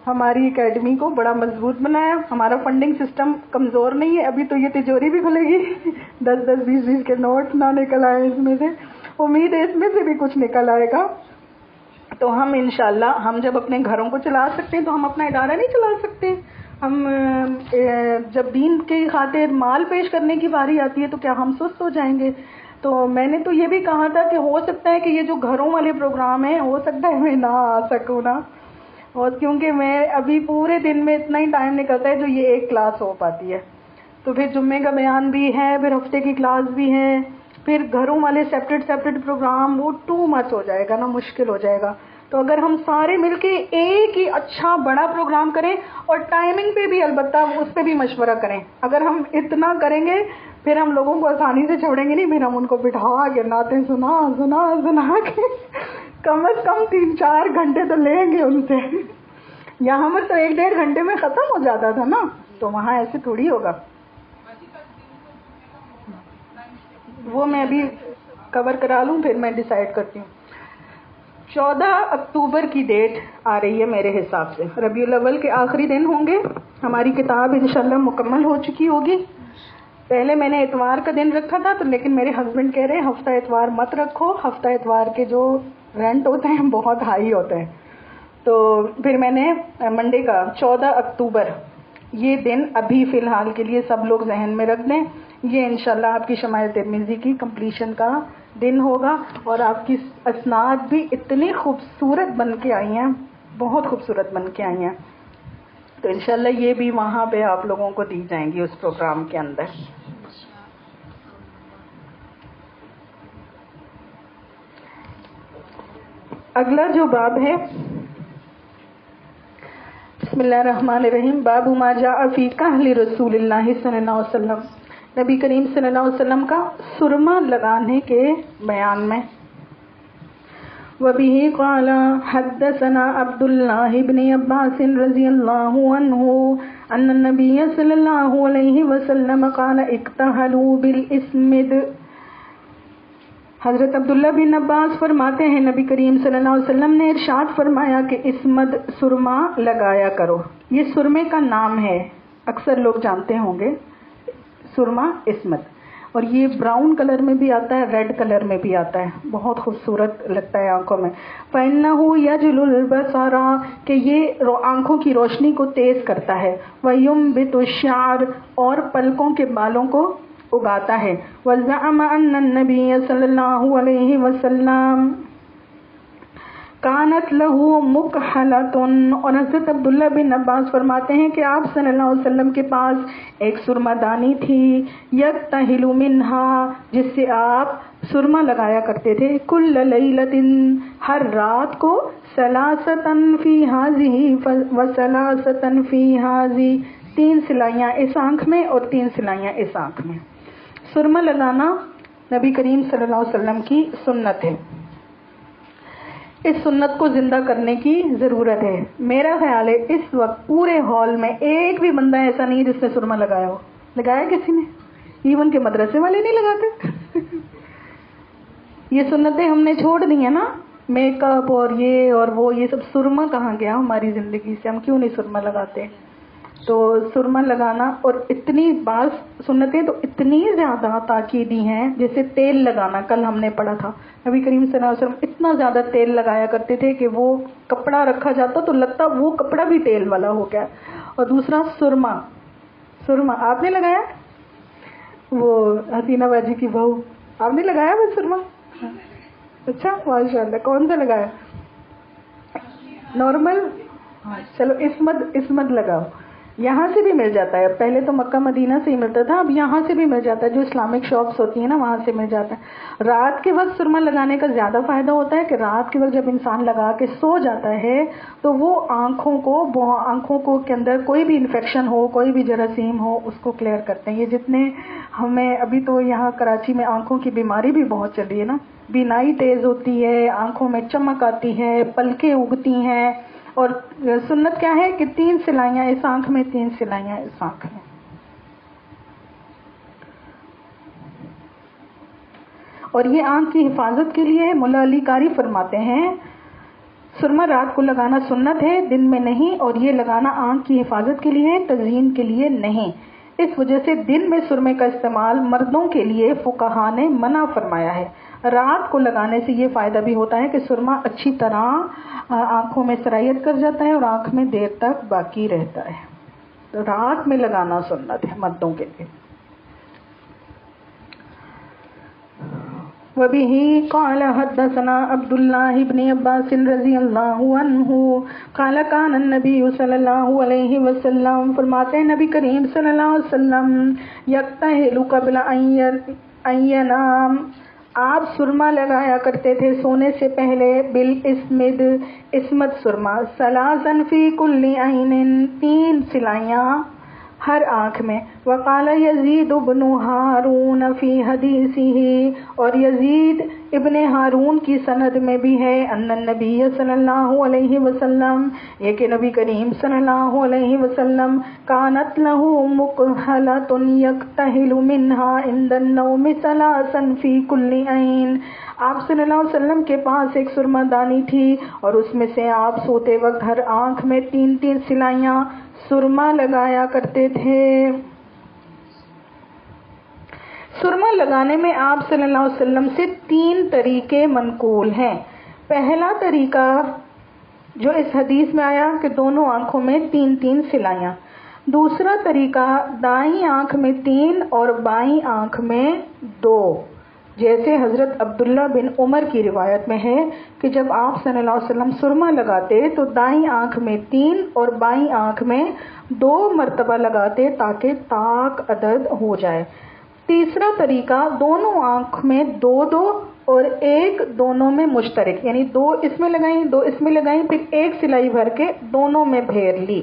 ہماری اکیڈمی کو بڑا مضبوط بنایا. ہمارا فنڈنگ سسٹم کمزور نہیں ہے. ابھی تو یہ تجوری بھی کھلے گی، 10 20 کے نوٹ نہ نکل آئے اس میں سے. امید ہے اس میں سے بھی کچھ نکل آئے گا. تو ہم انشاءاللہ ہم جب اپنے گھروں کو چلا سکتے ہیں تو ہم اپنا ادارہ نہیں چلا سکتے. ہم جب دین کی خاطر مال پیش کرنے کی باری آتی ہے تو کیا ہم سست ہو جائیں گے؟ تو میں نے تو یہ بھی کہا تھا کہ ہو سکتا ہے کہ یہ جو گھروں والے پروگرام ہیں ہو سکتا ہے میں نہ آ سکوں نا، اور کیونکہ میں ابھی پورے دن میں اتنا ہی ٹائم نکلتا ہے جو یہ ایک کلاس ہو پاتی ہے. تو پھر جمعے کا بیان بھی ہے، پھر ہفتے کی کلاس بھی ہے، پھر گھروں والے سیپریٹ پروگرام، وہ ٹو مچ ہو جائے گا نا، مشکل ہو جائے گا. تو اگر ہم سارے مل کے ایک ہی اچھا بڑا پروگرام کریں، اور ٹائمنگ پہ بھی البتہ اس پہ بھی مشورہ کریں. اگر ہم اتنا کریں گے پھر ہم لوگوں کو آسانی سے چھوڑیں گے نہیں، پھر ہم ان کو بٹھا کے نعتیں سنا کے کم از کم 3-4 گھنٹے تو لیں گے ان سے. یہاں پر تو 1-1.5 گھنٹے میں ختم ہو جاتا تھا نا، تو وہاں ایسے تھوڑی ہوگا. وہ میں ابھی کور کرا لوں پھر میں ڈیسائیڈ کرتی ہوں. 14 اکتوبر کی ڈیٹ آ رہی ہے میرے حساب سے، ربیع الاول کے آخری دن ہوں گے. ہماری کتاب انشاءاللہ مکمل ہو چکی ہوگی. پہلے میں نے اتوار کا دن رکھا تھا تو لیکن میرے ہسبینڈ کہہ رہے ہیں ہفتہ اتوار مت رکھو، ہفتہ اتوار کے جو رینٹ ہوتے ہیں بہت ہائی ہوتے ہیں. تو پھر میں نے منڈے کا 14 اکتوبر یہ دن ابھی فی الحال کے لیے سب لوگ ذہن میں رکھ دیں. یہ انشاءاللہ آپ کی شمائل ترمذی کی کمپلیشن کا دن ہوگا، اور آپ کی اسناد بھی اتنی خوبصورت بن کے آئی ہیں، بہت خوبصورت بن کے آئی ہیں. تو انشاءاللہ یہ بھی وہاں پہ آپ لوگوں کو دی جائیں گی اس پروگرام کے اندر. اگلا جو باب ہے بسم اللہ الرحمن الرحیم. باب ما جاء فی کحل رسول اللہ صلی اللہ علیہ وسلم. نبی کریم صلی اللہ علیہ وسلم کا سرما لگانے کے بیان میں. وبه قال حدثنا عبد الله بن عباس رضی اللہ عنہ ان النبی صلی اللہ علیہ وسلم قال اکتحلوا بالاسمد. حضرت عبداللہ بن عباس فرماتے ہیں نبی کریم صلی اللہ علیہ وسلم نے ارشاد فرمایا کہ اسمد سرما لگایا کرو. یہ سرمے کا نام ہے, اکثر لوگ جانتے ہوں گے سرما اسمد. اور یہ براؤن کلر میں بھی آتا ہے, ریڈ کلر میں بھی آتا ہے, بہت خوبصورت لگتا ہے آنکھوں میں. فَإِنَّهُ يَجْلُ الْبَصَرَ کہ یہ آنکھوں کی روشنی کو تیز کرتا ہے. وَيُنبِتُ الشَّعْرَ اور پلکوں کے بالوں کو اگاتا ہے. وَزَعَمَ أَنَّ النَّبِيَّ صلی اللہ علیہ وسلم کانت لہو مکحلتن اور حضرت عبداللہ بن عباس فرماتے ہیں کہ آپ صلی اللہ علیہ وسلم کے پاس ایک سرما دانی تھی. یکتحل منہا جس سے آپ سرما لگایا کرتے تھے. کل لیلۃ ہر رات کو. ثلاثۃ فی ہذہ وثلاثۃ فی ہذہ 3 سلائیاں اس آنکھ میں اور 3 سلائیاں اس آنکھ میں. سرما لگانا نبی کریم صلی اللہ علیہ وسلم کی سنت ہے. اس سنت کو زندہ کرنے کی ضرورت ہے. میرا خیال ہے اس وقت پورے ہال میں ایک بھی بندہ ایسا نہیں جس نے سرما لگایا ہو. لگایا کسی نے؟ ایون کے مدرسے والے نہیں لگاتے. یہ سنتیں ہم نے چھوڑ دی ہیں نا, میک اپ اور یہ سب. سرما کہاں گیا ہماری زندگی سے؟ ہم کیوں نہیں سرما لگاتے؟ تو سرما لگانا اور اتنی بعض سنتیں تو اتنی زیادہ تاکیدی ہیں, جیسے تیل لگانا. کل ہم نے پڑھا تھا نبی کریم صلی اللہ علیہ وسلم اتنا زیادہ تیل لگایا کرتے تھے کہ وہ کپڑا رکھا جاتا تو لگتا وہ کپڑا بھی تیل والا ہو گیا. اور دوسرا سرما آپ نے لگایا؟ وہ حسینہ باجی کی بہو, آپ نے لگایا وہ سرما؟ اچھا ماشاء اللہ. کون سا لگایا؟ نارمل. چلو اسمد لگاؤ. یہاں سے بھی مل جاتا ہے. پہلے تو مکہ مدینہ سے ہی ملتا تھا, اب یہاں سے بھی مل جاتا ہے. جو اسلامک شاپس ہوتی ہیں نا وہاں سے مل جاتا ہے. رات کے وقت سرما لگانے کا زیادہ فائدہ ہوتا ہے کہ رات کے وقت جب انسان لگا کے سو جاتا ہے تو وہ آنکھوں کو کے اندر کوئی بھی انفیکشن ہو, کوئی بھی جراثیم ہو, اس کو کلیئر کرتے ہیں. یہ جتنے ہمیں ابھی تو یہاں کراچی میں آنکھوں کی بیماری بھی بہت چل رہی ہے نا, بینائی تیز ہوتی ہے, آنکھوں میں چمک آتی ہے, پلکیں اگتی ہیں. اور سنت کیا ہے کہ 3 سلائیاں اس آنکھ میں, 3 سلائیاں اس آنکھ میں. اور یہ آنکھ کی حفاظت کے لیے مولا علی قاری فرماتے ہیں سرما رات کو لگانا سنت ہے, دن میں نہیں. اور یہ لگانا آنکھ کی حفاظت کے لیے, تزئین کے لیے نہیں. اس وجہ سے دن میں سرمے کا استعمال مردوں کے لیے فقہا نے منع فرمایا ہے. رات کو لگانے سے یہ فائدہ بھی ہوتا ہے کہ سرما اچھی طرح آنکھوں میں سرایت کر جاتا ہے اور آنکھ میں دیر تک باقی رہتا ہے. رات میں لگانا سنت ہے مردوں کے لیے. وَبِهِ قَالَ حَدَّثَنَا عَبْدُ اللَّهِ بْنِ عَبَّاسٍ رَضِيَ اللَّهُ عَنْهُ قَالَ كَانَ النَّبِيُّ صلی اللہ علیہ وسلم فرماتے ہیں نبی کریم صلی اللہ علیہ وسلم یکتحل قبل ان ینام آپ سرما لگایا کرتے تھے سونے سے پہلے. بالاسمد اسمد سرما. ثلاثا فی کل عین 3 سلائیاں ہر آنکھ میں. وقال یزید ابن ہارون فی حدیثہ اور یزید ابن ہارون کی سند میں بھی ہے ان النبی صلی اللہ علیہ وسلم یہ کہ نبی کریم صلی اللہ علیہ وسلم کانت لہ مکحلۃ یکتحل منها عند النوم ثلاثا فی کل عین آپ صلی اللہ علیہ وسلم کے پاس ایک سرما دانی تھی اور اس میں سے آپ سوتے وقت ہر آنکھ میں 3 سلائیاں سرما لگایا کرتے تھے. سرما لگانے میں آپ صلی اللہ علیہ وسلم سے 3 طریقے منقول ہیں. پہلا طریقہ جو اس حدیث میں آیا کہ دونوں آنکھوں میں 3 سلائیاں. دوسرا طریقہ دائیں آنکھ میں 3 اور بائیں آنکھ میں 2. جیسے حضرت عبداللہ بن عمر کی روایت میں ہے کہ جب آپ صلی اللہ علیہ وسلم سرما لگاتے تو دائیں آنکھ میں 3 اور بائیں آنکھ میں 2 مرتبہ لگاتے تاکہ طاق عدد ہو جائے. تیسرا طریقہ دونوں آنکھ میں 2 اور 1 دونوں میں مشترک, یعنی 2 اس میں لگائیں 2 اس میں لگائیں پھر 1 سلائی بھر کے دونوں میں پھیر لی.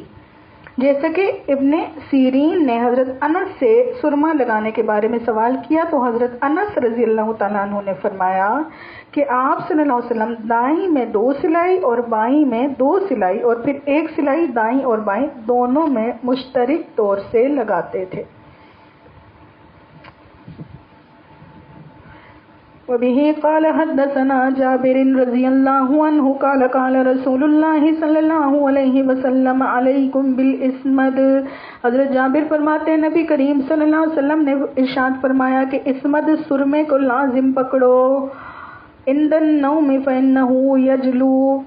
جیسا کہ ابن سیرین نے حضرت انس سے سرما لگانے کے بارے میں سوال کیا تو حضرت انس رضی اللہ تعالیٰ عنہ نے فرمایا کہ آپ صلی اللہ علیہ وسلم دائیں میں 2 سلائی اور بائیں میں 2 سلائی اور پھر 1 سلائی دائیں اور بائیں دونوں میں مشترک طور سے لگاتے تھے. وبه قال حدثنا جابر رضی اللہ عنہ قال قال رسول اللہ صلی اللہ علیہ وسلم علیکم بالاسمد. حضرت جابر فرماتے ہیں نبی کریم صلی اللہ علیہ وسلم نے ارشاد فرمایا کہ اسمد سرمے کو لازم پکڑو. عند النوم فإنه یجلو،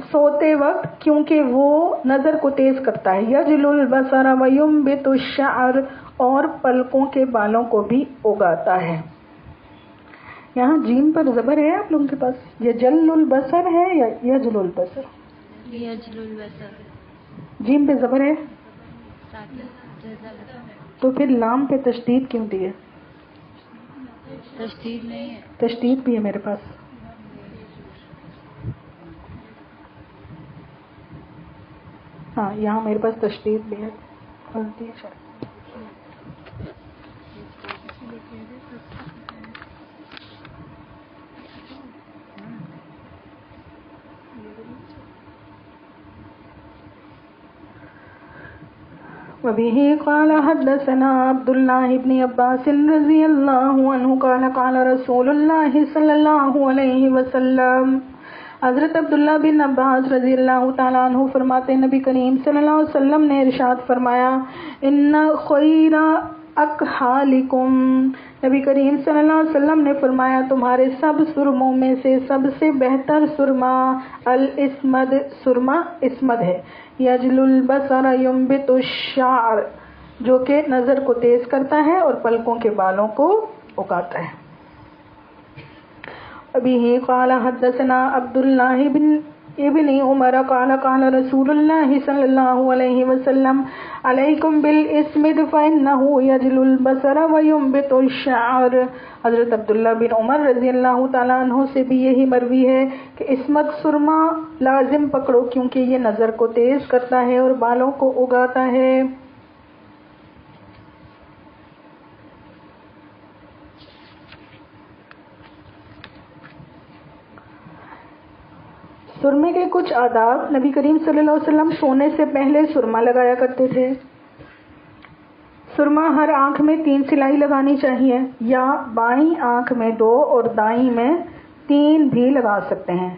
سوتے وقت کیونکہ وہ نظر کو تیز کرتا ہے. یجلو البصر وینبت الشعر، اور پلکوں کے بالوں کو بھی اگاتا ہے. یہاں جیم پر زبر ہے آپ لوگوں کے پاس؟ یجل البصر ہے یا یجل البصر؟
یجل البصر.
جیم پہ زبر ہے تو پھر لام پہ تشدید کیوں دی ہے؟
تشدید نہیں ہے.
تشدید بھی ہے میرے پاس. ہاں یہاں میرے پاس تشدید بھی ہے. غلطی ہے شاید. وبه قال حدثنا عبد الله بن عباس رضی اللہ عنہ قال قال رسول اللہ صلی اللہ علیہ وسلم. حضرت عبداللہ بن عباس رضی اللہ تعالیٰ عنہ فرماتے ہیں نبی کریم صلی اللہ علیہ وسلم نے ارشاد فرمایا ان خیر اکحالکم، نبی کریم صلی اللہ علیہ وسلم نے فرمایا تمہارے سب سرموں میں سے سب سے بہتر سرما الاسمد، سرما اسمد ہے. یجل البصر ینبت الشعر، جو کہ نظر کو تیز کرتا ہے اور پلکوں کے بالوں کو اگاتا ہے. ابھی قال حدثنا عبداللہ ابن عمر قال قال رسول اللہ صلی اللہ علیہ وسلم علیکم بالاسمد فإنه یجل البصر وینبت الشعر. حضرت عبداللہ بن عمر رضی اللہ تعالیٰ عنہ سے بھی یہی مروی ہے کہ اسمد سرما لازم پکڑو کیونکہ یہ نظر کو تیز کرتا ہے اور بالوں کو اگاتا ہے. سرمے کے کچھ آداب. نبی کریم صلی اللہ علیہ وسلم سونے سے پہلے سرما لگایا کرتے تھے. سرما ہر آنکھ میں 3 سلائی لگانی چاہیے یا بائیں آنکھ میں 2 اور دائیں میں 3 بھی لگا سکتے ہیں.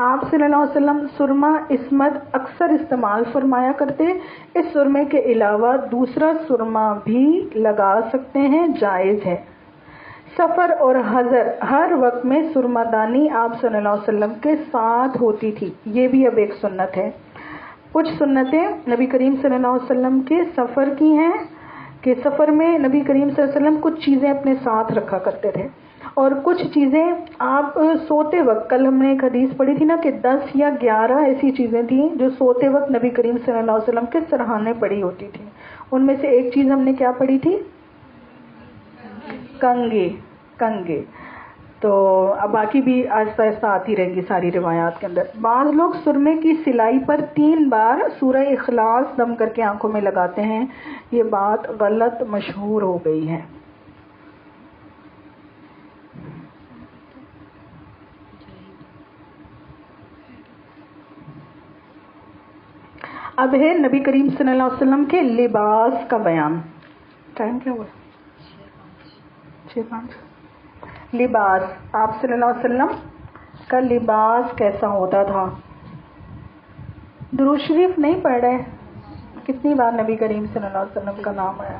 آپ صلی اللہ علیہ وسلم سرما اسمد اکثر استعمال فرمایا کرتے. اس سرمے کے علاوہ دوسرا سرما بھی لگا سکتے ہیں، جائز ہے. سفر اور حضر ہر وقت میں سرما دانی آپ صلی اللہ علیہ وسلم کے ساتھ ہوتی تھی. یہ بھی اب ایک سنت ہے. کچھ سنتیں نبی کریم صلی اللہ علیہ وسلم کے سفر کی ہیں کہ سفر میں نبی کریم صلی اللہ علیہ وسلم کچھ چیزیں اپنے ساتھ رکھا کرتے تھے اور کچھ چیزیں آپ سوتے وقت، کل ہم نے ایک حدیث پڑھی تھی نا کہ 10 یا 11 ایسی چیزیں تھیں جو سوتے وقت نبی کریم صلی اللہ علیہ وسلم کے سرہانے پڑی ہوتی تھیں. ان میں سے ایک چیز ہم نے کیا پڑھی تھی؟ کنگے. تو اب باقی بھی آہستہ آہستہ آتی رہیں گی ساری روایات کے اندر. بعض لوگ سرمے کی سلائی پر 3 بار سورہ اخلاص دم کر کے آنکھوں میں لگاتے ہیں. یہ بات غلط مشہور ہو گئی ہے. اب ہے نبی کریم صلی اللہ علیہ وسلم کے لباس کا بیان. ٹائم کیا ہوا؟ 6:05. لباس. آپ صلی اللہ علیہ وسلم کا لباس کیسا ہوتا تھا؟ درود شریف نہیں پڑھ رہے؟ کتنی بار نبی کریم صلی اللہ علیہ وسلم کا نام آیا؟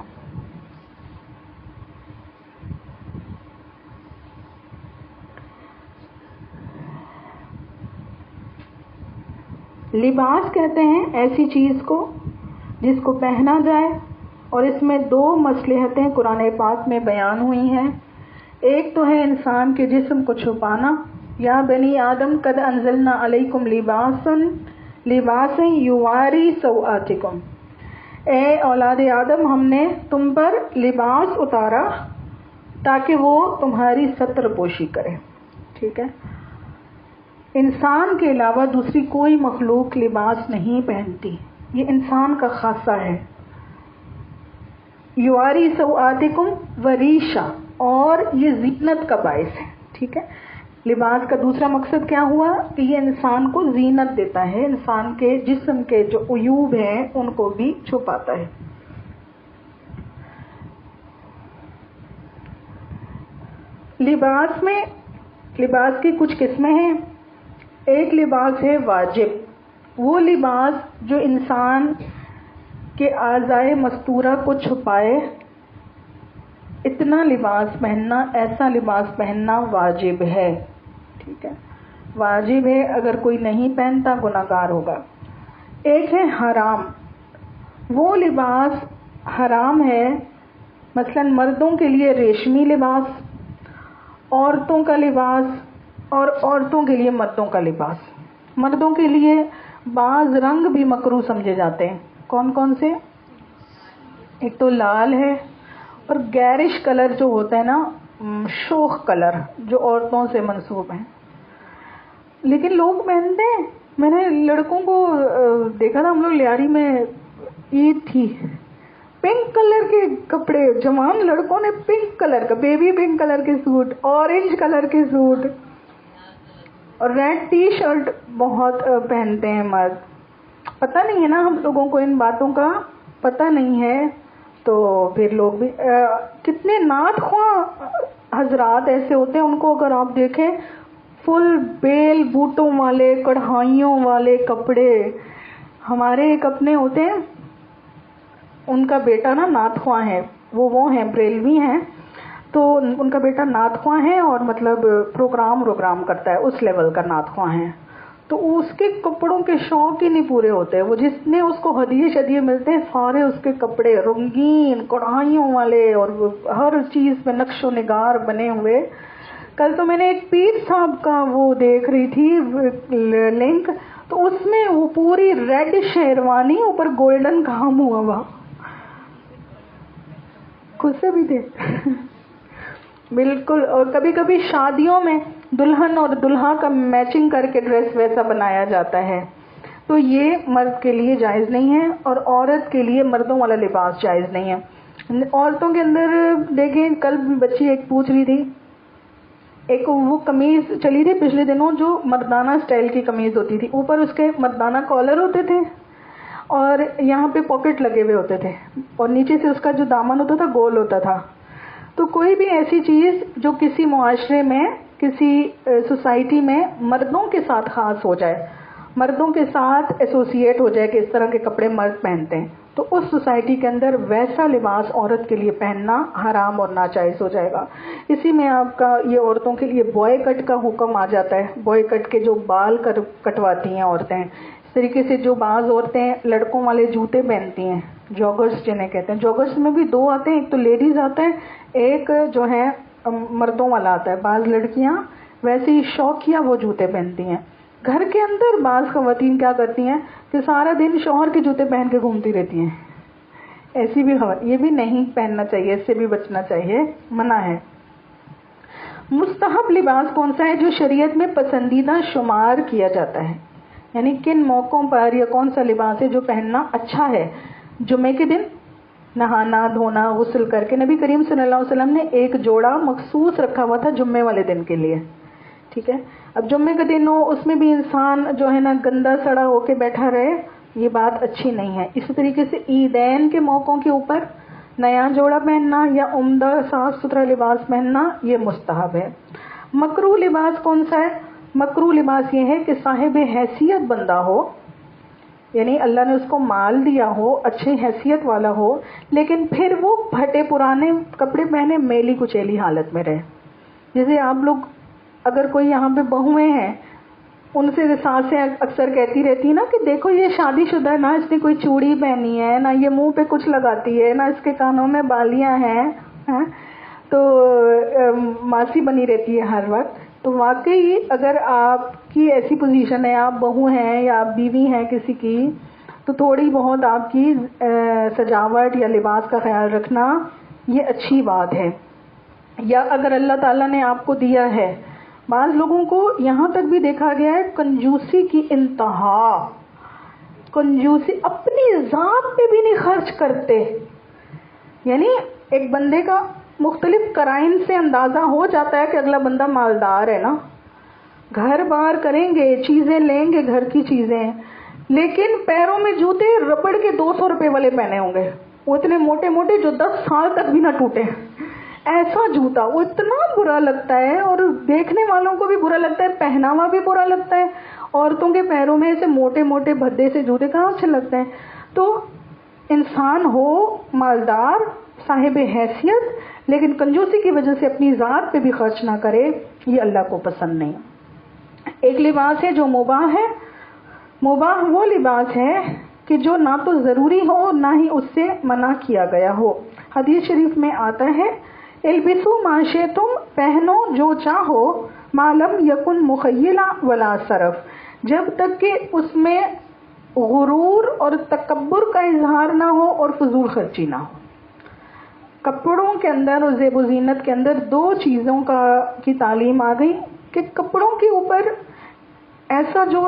لباس کہتے ہیں ایسی چیز کو جس کو پہنا جائے، اور اس میں 2 مصلحتیں قرآن پاک میں بیان ہوئی ہیں. ایک تو ہے انسان کے جسم کو چھپانا. یا بنی آدم قد انزلنا علیکم لباسا یواری سوآتکم، اے اولاد آدم ہم نے تم پر لباس اتارا تاکہ وہ تمہاری ستر پوشی کرے. ٹھیک ہے. انسان کے علاوہ دوسری کوئی مخلوق لباس نہیں پہنتی. یہ انسان کا خاصہ ہے. یواری سوآتکم وریشا، اور یہ زینت کا باعث ہے. ٹھیک ہے، لباس کا دوسرا مقصد کیا ہوا کہ یہ انسان کو زینت دیتا ہے، انسان کے جسم کے جو عیوب ہیں ان کو بھی چھپاتا ہے. لباس کی کچھ قسمیں ہیں. ایک لباس ہے واجب، وہ لباس جو انسان کے اعضائے مستورہ کو چھپائے، اتنا لباس پہننا، ایسا لباس پہننا واجب ہے. ٹھیک ہے، واجب ہے، اگر کوئی نہیں پہنتا گناہگار ہوگا. ایک ہے حرام، وہ لباس حرام ہے، مثلا مردوں کے لیے ریشمی لباس، عورتوں کا لباس، اور عورتوں کے لیے مردوں کا لباس. مردوں کے لیے بعض رنگ بھی مکروہ سمجھے جاتے ہیں. کون کون سے؟ ایک تو لال ہے، اور گیرش کلر جو ہوتا ہے نا، شوخ کلر، جو عورتوں سے منسوب ہیں، لیکن لوگ پہنتے ہیں. میں نے لڑکوں کو دیکھا تھا، ہم لوگ لیاری میں عید تھی، پنک کلر کے کپڑے، جوان لڑکوں نے پنک کلر کا، بیبی پنک کلر کے سوٹ، اورنج کلر کے سوٹ، اور ریڈ ٹی شرٹ بہت پہنتے ہیں مرد. پتہ نہیں ہے نا ہم لوگوں کو، ان باتوں کا پتہ نہیں ہے، تو پھر لوگ بھی کتنے نعت خواہ حضرات ایسے ہوتے ہیں، ان کو اگر آپ دیکھیں فل بیل بوٹوں والے، کڑھائیوں والے کپڑے. ہمارے ایک اپنے ہوتے ہیں، ان کا بیٹا نا نعت خواہ ہے، وہ ہیں بریلوی ہیں، تو ان کا بیٹا نعت خواہ ہے، اور مطلب پروگرام کرتا ہے، اس لیول کا نعت خواہ ہے. تو اس کے کپڑوں کے شوق ہی نہیں پورے ہوتے. وہ جتنے اس کو ہدیے شدیے ملتے ہیں، سارے اس کے کپڑے رنگین کڑھائیوں والے، اور ہر چیز میں نقش و نگار بنے ہوئے. کل تو میں نے ایک پیر صاحب کا وہ دیکھ رہی تھی لنک، تو اس میں وہ پوری ریڈ شیروانی، اوپر گولڈن کام ہوا ہوا. خود سے بھی تھے بالکل. اور کبھی کبھی شادیوں میں دلہن اور دلہا کا میچنگ کر کے ڈریس ویسا بنایا جاتا ہے. تو یہ مرد کے لیے جائز نہیں ہے، اور عورت کے لیے مردوں والا لباس جائز نہیں ہے. عورتوں کے اندر دیکھیں، کل بچی ایک پوچھ رہی تھی، ایک وہ قمیض چلی تھی پچھلے دنوں، جو مردانہ سٹائل کی قمیض ہوتی تھی، اوپر اس کے مردانہ کالر ہوتے تھے، اور یہاں پہ پاکٹ لگے ہوئے ہوتے تھے، اور نیچے سے اس کا جو دامن ہوتا تھا گول ہوتا تھا. تو کوئی بھی ایسی چیز جو کسی معاشرے میں، کسی سوسائٹی میں مردوں کے ساتھ خاص ہو جائے، مردوں کے ساتھ ایسوسیٹ ہو جائے کہ اس طرح کے کپڑے مرد پہنتے ہیں، تو اس سوسائٹی کے اندر ویسا لباس عورت کے لیے پہننا حرام اور ناجائز ہو جائے گا. اسی میں آپ کا یہ عورتوں کے لیے بوائے کٹ کا حکم آ جاتا ہے. بوائے کٹ کے جو بال کٹواتی ہیں عورتیں، اس طریقے سے جو بعض عورتیں لڑکوں والے جوتے پہنتی ہیں، جوگرز جنہیں کہتے ہیں. جوگرز میں بھی دو آتے ہیں، ایک تو لیڈیز آتا ہے، ایک جو ہے مردوں والا آتا ہے. بعض لڑکیاں ویسے ہی شوقیہ وہ جوتے پہنتی ہیں. گھر کے اندر بعض خواتین کیا کرتی ہیں کہ سارا دن شوہر کے جوتے پہن کے گھومتی رہتی ہیں. ایسی بھی یہ بھی نہیں پہننا چاہیے، اس سے بھی بچنا چاہیے، منع ہے. مستحب لباس کون سا ہے جو شریعت میں پسندیدہ شمار کیا جاتا ہے؟ یعنی کن موقعوں پر یا کون سا لباس ہے جو پہننا اچھا ہے؟ جمعے کے دن نہانا دھونا غسل کر کے، نبی کریم صلی اللہ علیہ وسلم نے ایک جوڑا مخصوص رکھا ہوا تھا جمعے والے دن کے لیے. ٹھیک ہے، اب جمعے کا دن ہو، اس میں بھی انسان جو ہے نا گندا سڑا ہو کے بیٹھا رہے، یہ بات اچھی نہیں ہے. اسی طریقے سے عیدین کے موقعوں کے اوپر نیا جوڑا پہننا یا عمدہ صاف ستھرا لباس پہننا یہ مستحب ہے. مکروہ لباس کون سا ہے؟ مکروہ لباس یہ ہے کہ صاحب حیثیت بندہ ہو، یعنی اللہ نے اس کو مال دیا ہو، اچھی حیثیت والا ہو، لیکن پھر وہ پھٹے پرانے کپڑے پہنے میلی کچیلی حالت میں رہے. جیسے آپ لوگ اگر کوئی یہاں پہ بہویں ہیں، ان سے ساسیں اکثر کہتی رہتی نا کہ دیکھو یہ شادی شدہ ہے، نہ اس نے کوئی چوڑی پہنی ہے، نہ یہ منہ پہ کچھ لگاتی ہے، نہ اس کے کانوں میں بالیاں ہیں، تو ماسی بنی رہتی ہے ہر وقت. تو واقعی اگر آپ کی ایسی پوزیشن ہے، آپ بہو ہیں یا آپ بیوی ہیں کسی کی، تو تھوڑی بہت آپ کی سجاوٹ یا لباس کا خیال رکھنا یہ اچھی بات ہے. یا اگر اللہ تعالیٰ نے آپ کو دیا ہے، بعض لوگوں کو یہاں تک بھی دیکھا گیا ہے کنجوسی کی انتہا، کنجوسی اپنی ذات پہ بھی نہیں خرچ کرتے. یعنی ایک بندے کا مختلف قرائن سے اندازہ ہو جاتا ہے کہ اگلا بندہ مالدار ہے نا. گھر بار کریں گے, چیزیں لیں گے, گھر کی چیزیں, لیکن پیروں میں جوتے ربڑ کے 200 روپے والے پہنے ہوں گے, وہ اتنے موٹے موٹے جو 10 سال تک بھی نہ ٹوٹے. ایسا جوتا, وہ اتنا برا لگتا ہے, اور دیکھنے والوں کو بھی برا لگتا ہے, پہناوا بھی برا لگتا ہے. عورتوں کے پیروں میں ایسے موٹے موٹے بھدے سے جوتے کہاں اچھے لگتے ہیں. تو انسان ہو مالدار, صاحب حیثیت, لیکن کنجوسی کی وجہ سے اپنی ذات پہ بھی خرچ نہ کرے, یہ اللہ کو پسند نہیں. ایک لباس ہے جو مباح ہے. مباح وہ لباس ہے کہ جو نہ تو ضروری ہو نہ ہی اس سے منع کیا گیا ہو. حدیث شریف میں آتا ہے البسوا ما شئتم, پہنو جو چاہو, ما لم یکن مخیلا ولا صرف, جب تک کہ اس میں غرور اور تکبر کا اظہار نہ ہو اور فضول خرچی نہ ہو. کپڑوں کے اندر اور زیب و زینت کے اندر 2 چیزوں کی تعلیم آ گئی کہ کپڑوں کے اوپر ایسا جو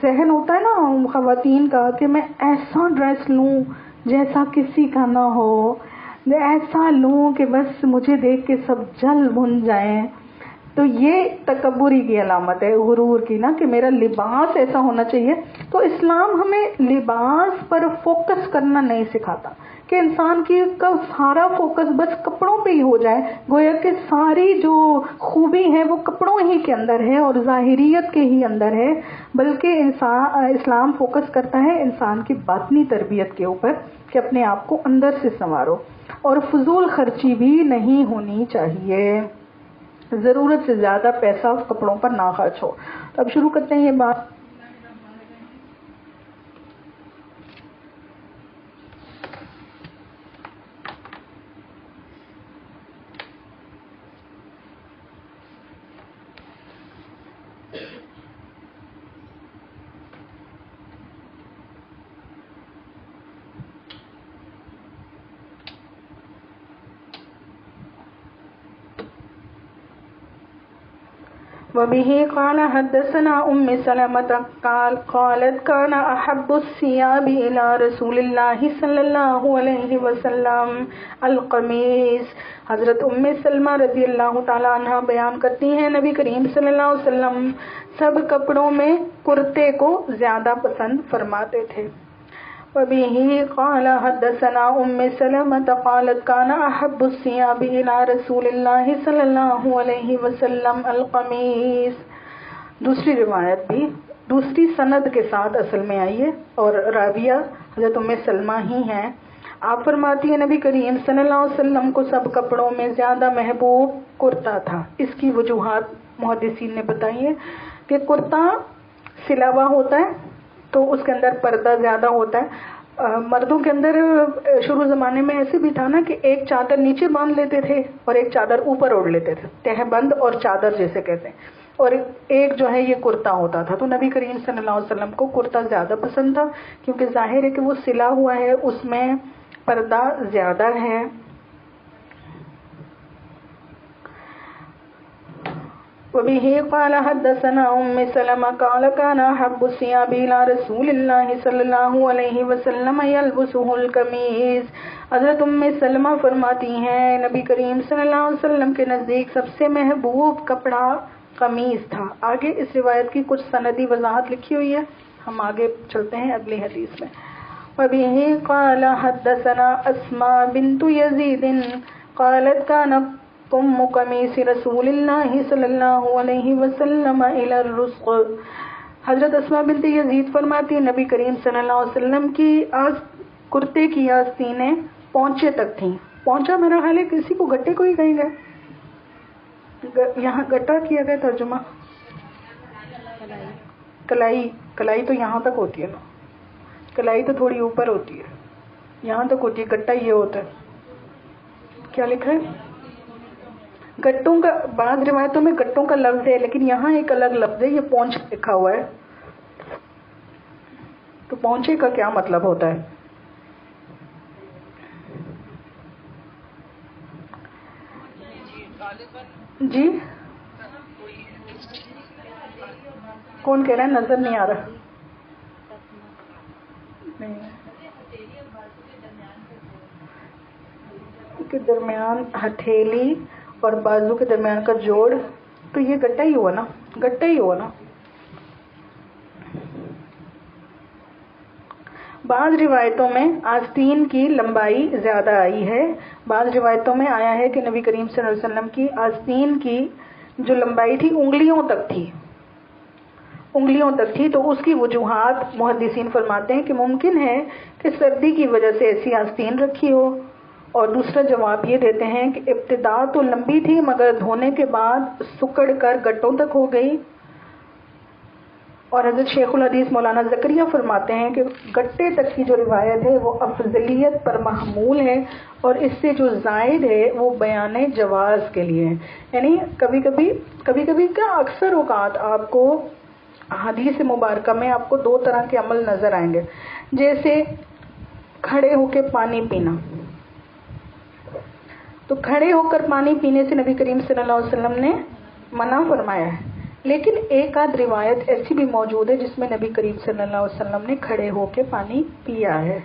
ذہن ہوتا ہے نا خواتین کا کہ میں ایسا ڈریس لوں جیسا کسی کا نہ ہو, ایسا لوں کہ بس مجھے دیکھ کے سب جل بھن جائیں, تو یہ تکبری کی علامت ہے, غرور کی نا, کہ میرا لباس ایسا ہونا چاہیے. تو اسلام ہمیں لباس پر فوکس کرنا نہیں سکھاتا کہ انسان کا سارا فوکس بس کپڑوں پہ ہی ہو جائے, گویا کہ ساری جو خوبی ہے وہ کپڑوں ہی کے اندر ہے اور ظاہریت کے ہی اندر ہے, بلکہ اسلام فوکس کرتا ہے انسان کی باطنی تربیت کے اوپر کہ اپنے آپ کو اندر سے سنوارو, اور فضول خرچی بھی نہیں ہونی چاہیے. ضرورت سے زیادہ پیسہ کپڑوں پر نہ خرچ ہو. تو اب شروع کرتے ہیں یہ بات. وبه قال حدثنا سلمة قالت كان أحب الثياب إلى رسول الله صلى الله عليه وسلم القميص. حضرت سلمہ رضی اللہ تعالی عنہ بیان کرتی ہیں نبی کریم صلی اللہ علیہ وسلم سب کپڑوں میں کرتے کو زیادہ پسند فرماتے تھے. وبه قال حدثنا سلمة قالت كان أحب الثياب إلى رسول الله صلى الله عليه وسلم القميص. دوسری روایت بھی دوسری سند کے ساتھ اصل میں آئی ہے, اور راویہ حضرت سلمہ ہی ہیں. آپ فرماتی ہیں نبی کریم صلی اللہ علیہ وسلم کو سب کپڑوں میں زیادہ محبوب کرتا تھا. اس کی وجوہات محدثین نے بتائی ہے کہ کرتا سلا ہوا ہوتا ہے تو اس کے اندر پردہ زیادہ ہوتا ہے. مردوں کے اندر شروع زمانے میں ایسے بھی تھا نا کہ ایک چادر نیچے باندھ لیتے تھے اور ایک چادر اوپر اوڑھ لیتے تھے, تہ بند اور چادر جیسے کہتے ہیں, اور ایک جو ہے یہ کرتا ہوتا تھا. تو نبی کریم صلی اللہ علیہ وسلم کو کرتا زیادہ پسند تھا کیونکہ ظاہر ہے کہ وہ سلا ہوا ہے, اس میں پردہ زیادہ ہے. وبه قال حدثنا سلمة قال كان أحب الثياب إلى رسول الله صلى الله عليه وسلم يلبسه القميص. حضرت سلمہ فرماتی ہیں نبی کریم صلی اللہ علیہ وسلم کے نزدیک سب سے محبوب کپڑا قمیص تھا. آگے اس روایت کی کچھ سندی وضاحت لکھی ہوئی ہے, ہم آگے چلتے ہیں اگلی حدیث میں. وبه قال حدثنا اسماء بنت يزيد قالت كان قمیص رسول اللہ صلی اللہ علیہ وسلم الى الرسق. حضرت اسماء بنت یزید فرماتی نبی کریم صلی اللہ علیہ وسلم کی کرتے کی آستینیں پونچے تک تھیں. پونچا میرا خیال ہے کسی کو گٹے کو ہی کہیں گے, یہاں گٹا کیا گیا ترجمہ. کلائی تو یہاں تک ہوتی ہے نا, کلائی تو تھوڑی اوپر ہوتی ہے, یہاں تک ہوتی ہے, گٹا یہ ہوتا ہے. کیا لکھا ہے گٹوں کا, بعض روایتوں میں گٹوں کا لفظ ہے لیکن یہاں ایک الگ لفظ ہے, یہ پونچھ لکھا ہوا ہے. تو پونچے کا کیا مطلب ہوتا ہے؟ جی کون کہہ رہا ہے؟ نظر نہیں آ رہا. نہیں کے درمیان ہتھیلی اور بازو کے درمیان کا جوڑ، تو یہ گٹا ہی ہوا نا، گٹا ہی ہوا نا. بعض روایتوں میں آستین کی لمبائی زیادہ آئی ہے. بعض روایتوں میں آیا ہے کہ نبی کریم صلی اللہ علیہ وسلم کی آستین کی جو لمبائی تھی انگلیوں تک تھی، انگلیوں تک تھی. تو اس کی وجوہات محدثین فرماتے ہیں کہ ممکن ہے کہ سردی کی وجہ سے ایسی آستین رکھی ہو، اور دوسرا جواب یہ دیتے ہیں کہ ابتدا تو لمبی تھی مگر دھونے کے بعد سکڑ کر گٹوں تک ہو گئی. اور حضرت شیخ الحدیث مولانا زکریہ فرماتے ہیں کہ گٹے تک کی جو روایت ہے وہ افضلیت پر محمول ہے، اور اس سے جو زائد ہے وہ بیان جواز کے لیے ہے. یعنی کبھی کبھی کیا اکثر اوقات آپ کو حدیث مبارکہ میں آپ کو دو طرح کے عمل نظر آئیں گے. جیسے کھڑے ہو کے پانی پینا، تو کھڑے ہو کر پانی پینے سے نبی کریم صلی اللہ علیہ وسلم نے منع فرمایا ہے. لیکن ایک آدھ روایت ایسی بھی موجود ہے جس میں نبی کریم صلی اللہ علیہ وسلم نے کھڑے ہو کے پانی پیا ہے.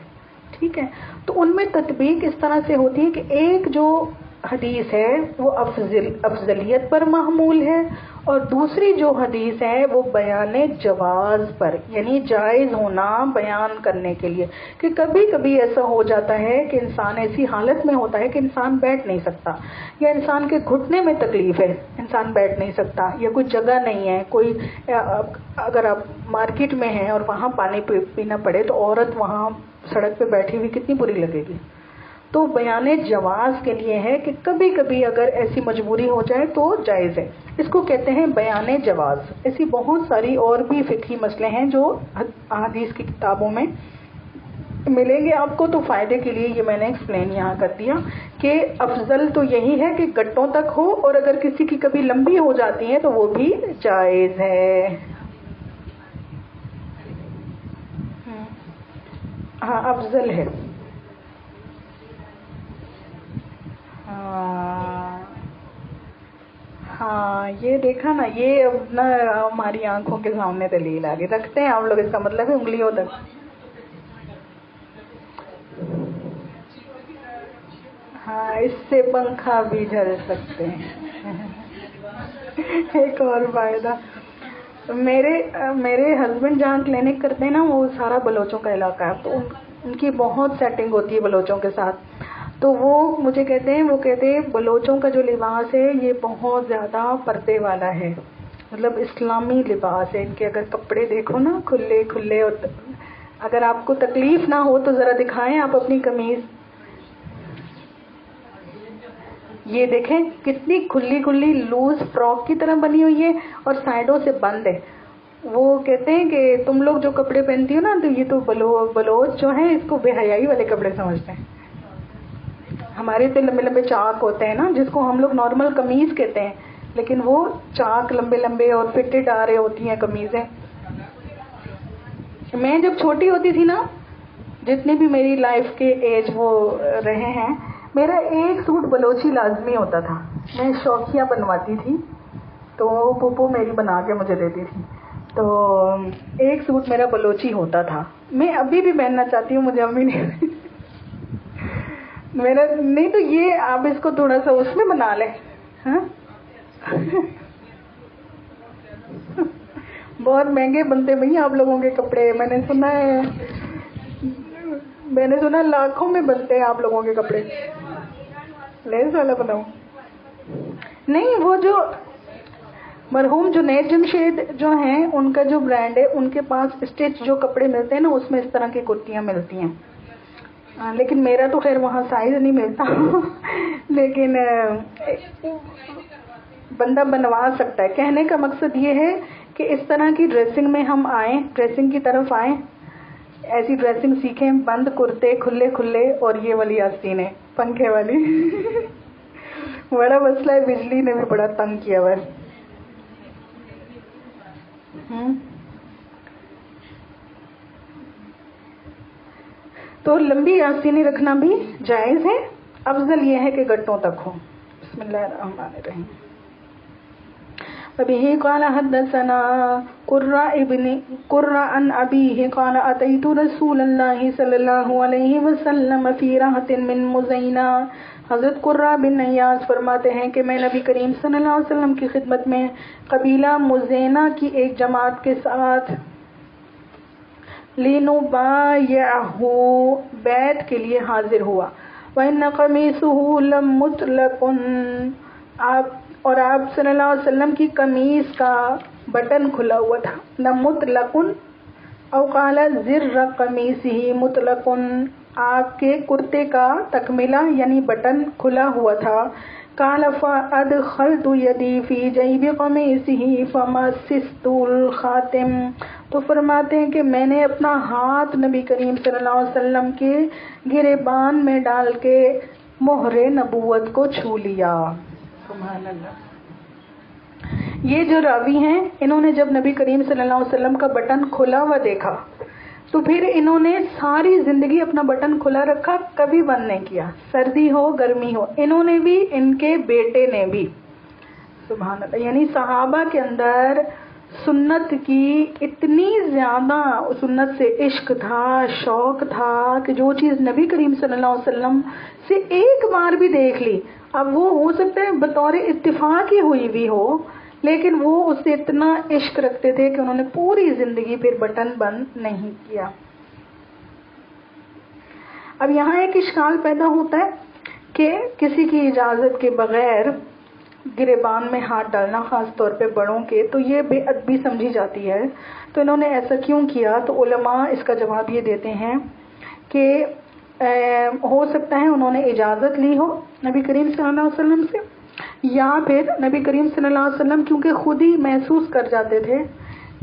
ٹھیک ہے، تو ان میں تطبیق اس طرح سے ہوتی ہے کہ ایک جو حدیث ہے وہ افضلیت پر محمول ہے، اور دوسری جو حدیث ہے وہ بیان جواز پر، یعنی جائز ہونا بیان کرنے کے لیے. کہ کبھی کبھی ایسا ہو جاتا ہے کہ انسان ایسی حالت میں ہوتا ہے کہ انسان بیٹھ نہیں سکتا، یا انسان کے گھٹنے میں تکلیف ہے، انسان بیٹھ نہیں سکتا، یا کوئی جگہ نہیں ہے، کوئی اگر آپ مارکیٹ میں ہیں اور وہاں پانی پینا پڑے تو عورت وہاں سڑک پہ بیٹھی ہوئی کتنی بری لگے گی. تو بیان جواز کے لیے ہے کہ کبھی کبھی اگر ایسی مجبوری ہو جائے تو جائز ہے. اس کو کہتے ہیں بیان جواز. ایسی بہت ساری اور بھی فقہی مسئلے ہیں جو احادیث کی کتابوں میں ملیں گے آپ کو، تو فائدے کے لیے یہ میں نے ایکسپلین یہاں کر دیا کہ افضل تو یہی ہے کہ گٹوں تک ہو، اور اگر کسی کی کبھی لمبی ہو جاتی ہے تو وہ بھی جائز ہے. ہاں افضل ہے. ہاں یہ دیکھا نا، یہ اب نا ہماری آنکھوں کے سامنے دلیل آ گئی. رکھتے ہیں آپ لوگ، اس کا مطلب ہے انگلیوں تک. ہاں اس سے پنکھا بھی جھل سکتے ہیں. ایک اور فائدہ، میرے ہسبینڈ جہاں کلینک کرتے ہیں نا وہ سارا بلوچوں کا علاقہ ہے، تو ان کی بہت سیٹنگ ہوتی ہے بلوچوں کے ساتھ. تو وہ مجھے کہتے ہیں بلوچوں کا جو لباس ہے یہ بہت زیادہ پردے والا ہے، مطلب اسلامی لباس ہے ان کے. اگر کپڑے دیکھو نا کھلے کھلے، اگر آپ کو تکلیف نہ ہو تو ذرا دکھائیں آپ اپنی قمیض. یہ دیکھیں کتنی کھلی کھلی لوز فراک کی طرح بنی ہوئی ہے اور سائڈوں سے بند ہے. وہ کہتے ہیں کہ تم لوگ جو کپڑے پہنتی ہو نا تو یہ تو بلوچ جو ہیں اس کو بے حیائی والے کپڑے سمجھتے ہیں. ہمارے سے لمبے لمبے چاک ہوتے ہیں نا جس کو ہم لوگ نارمل قمیض کہتے ہیں، لیکن وہ چاک لمبے لمبے اور فٹڈ آ رہے ہوتی ہیں قمیضیں. میں جب چھوٹی ہوتی تھی نا، جتنی بھی میری لائف کے ایج وہ رہے ہیں، میرا ایک سوٹ بلوچی لازمی ہوتا تھا. میں شوقیاں بنواتی تھی تو پھوپھو میری بنا کے مجھے دیتی تھی، تو ایک سوٹ میرا بلوچی ہوتا تھا. میں ابھی بھی پہننا چاہتی ہوں، مجھے امی نے میرا نہیں تو یہ آپ اس کو تھوڑا سا اس میں بنا لیں. ہاں بہت مہنگے بنتے بھئی آپ لوگوں کے کپڑے، میں نے سنا لاکھوں میں بنتے ہیں آپ لوگوں کے کپڑے. لیس والا بناؤں؟ نہیں، وہ جو مرحوم جنید جمشید جو ہیں ان کا جو برانڈ ہے، ان کے پاس اسٹچ جو کپڑے ملتے ہیں نا اس میں اس طرح کی کرتیاں ملتی ہیں. لیکن میرا تو خیر وہاں سائز نہیں ملتا لیکن بندہ بنوا سکتا ہے. کہنے کا مقصد یہ ہے کہ اس طرح کی ڈریسنگ میں ہم آئیں، ڈریسنگ کی طرف آئیں، ایسی ڈریسنگ سیکھیں، بند کرتے کھلے کھلے اور یہ والی آستینیں پنکھے والی. بڑا مسئلہ ہے، بجلی نے بھی بڑا تنگ کیا ہوا ہے. تو لمبی آستینیں رکھنا بھی جائز ہے، افضل یہ ہے کہ گٹوں تک ہو. بسم اللہ الرحمن الرحیم. وبه قال حدثنا قرة عن أبيه قال أتيت رسول الله صلى الله عليه وسلم في راحة من مزینہ. حضرت قرہ بن نیاز فرماتے ہیں کہ میں نبی کریم صلی اللہ علیہ وسلم کی خدمت میں قبیلہ مزینہ کی ایک جماعت کے ساتھ لِنُبَايِعْهُ بیعت کے لیے حاضر ہوا. وَإِنَّ قَمِيصُهُ لَمُطْلَقٌ اور آپ صلی اللہ علیہ وسلم کی قمیص کا بٹن کھلا ہوا تھا. لَمُطْلَقٌ او قال زر قمیصه مطلق، آپ کے کرتے کا تکملہ یعنی بٹن کھلا ہوا تھا. قال فأدخلت يدي في جيب قميصه فمسست الخاتم، تو فرماتے ہیں کہ میں نے اپنا ہاتھ نبی کریم صلی اللہ علیہ وسلم کے گریبان میں ڈال کے مہر نبوت کو چھو لیا. سبحان اللہ. یہ جو راوی ہیں انہوں نے جب نبی کریم صلی اللہ علیہ وسلم کا بٹن کھلا ہوا دیکھا تو پھر انہوں نے ساری زندگی اپنا بٹن کھلا رکھا، کبھی بند نہیں کیا، سردی ہو گرمی ہو. انہوں نے بھی، ان کے بیٹے نے بھی. سبحان اللہ. یعنی صحابہ کے اندر سنت کی اتنی زیادہ، سنت سے عشق تھا، شوق تھا کہ جو چیز نبی کریم صلی اللہ علیہ وسلم سے ایک بار بھی دیکھ لی، اب وہ ہو سکتا ہے بطور اتفاق ہی ہوئی بھی ہو، لیکن وہ اس سے اتنا عشق رکھتے تھے کہ انہوں نے پوری زندگی پھر بٹن بند نہیں کیا. اب یہاں ایک اشکال پیدا ہوتا ہے کہ کسی کی اجازت کے بغیر گریبان میں ہاتھ ڈالنا، خاص طور پہ بڑوں کے، تو یہ بے ادبی سمجھی جاتی ہے. تو انہوں نے ایسا کیوں کیا؟ تو علماء اس کا جواب یہ دیتے ہیں کہ ہو سکتا ہے انہوں نے اجازت لی ہو نبی کریم صلی اللہ علیہ وسلم سے، یا پھر نبی کریم صلی اللہ علیہ وسلم کیونکہ خود ہی محسوس کر جاتے تھے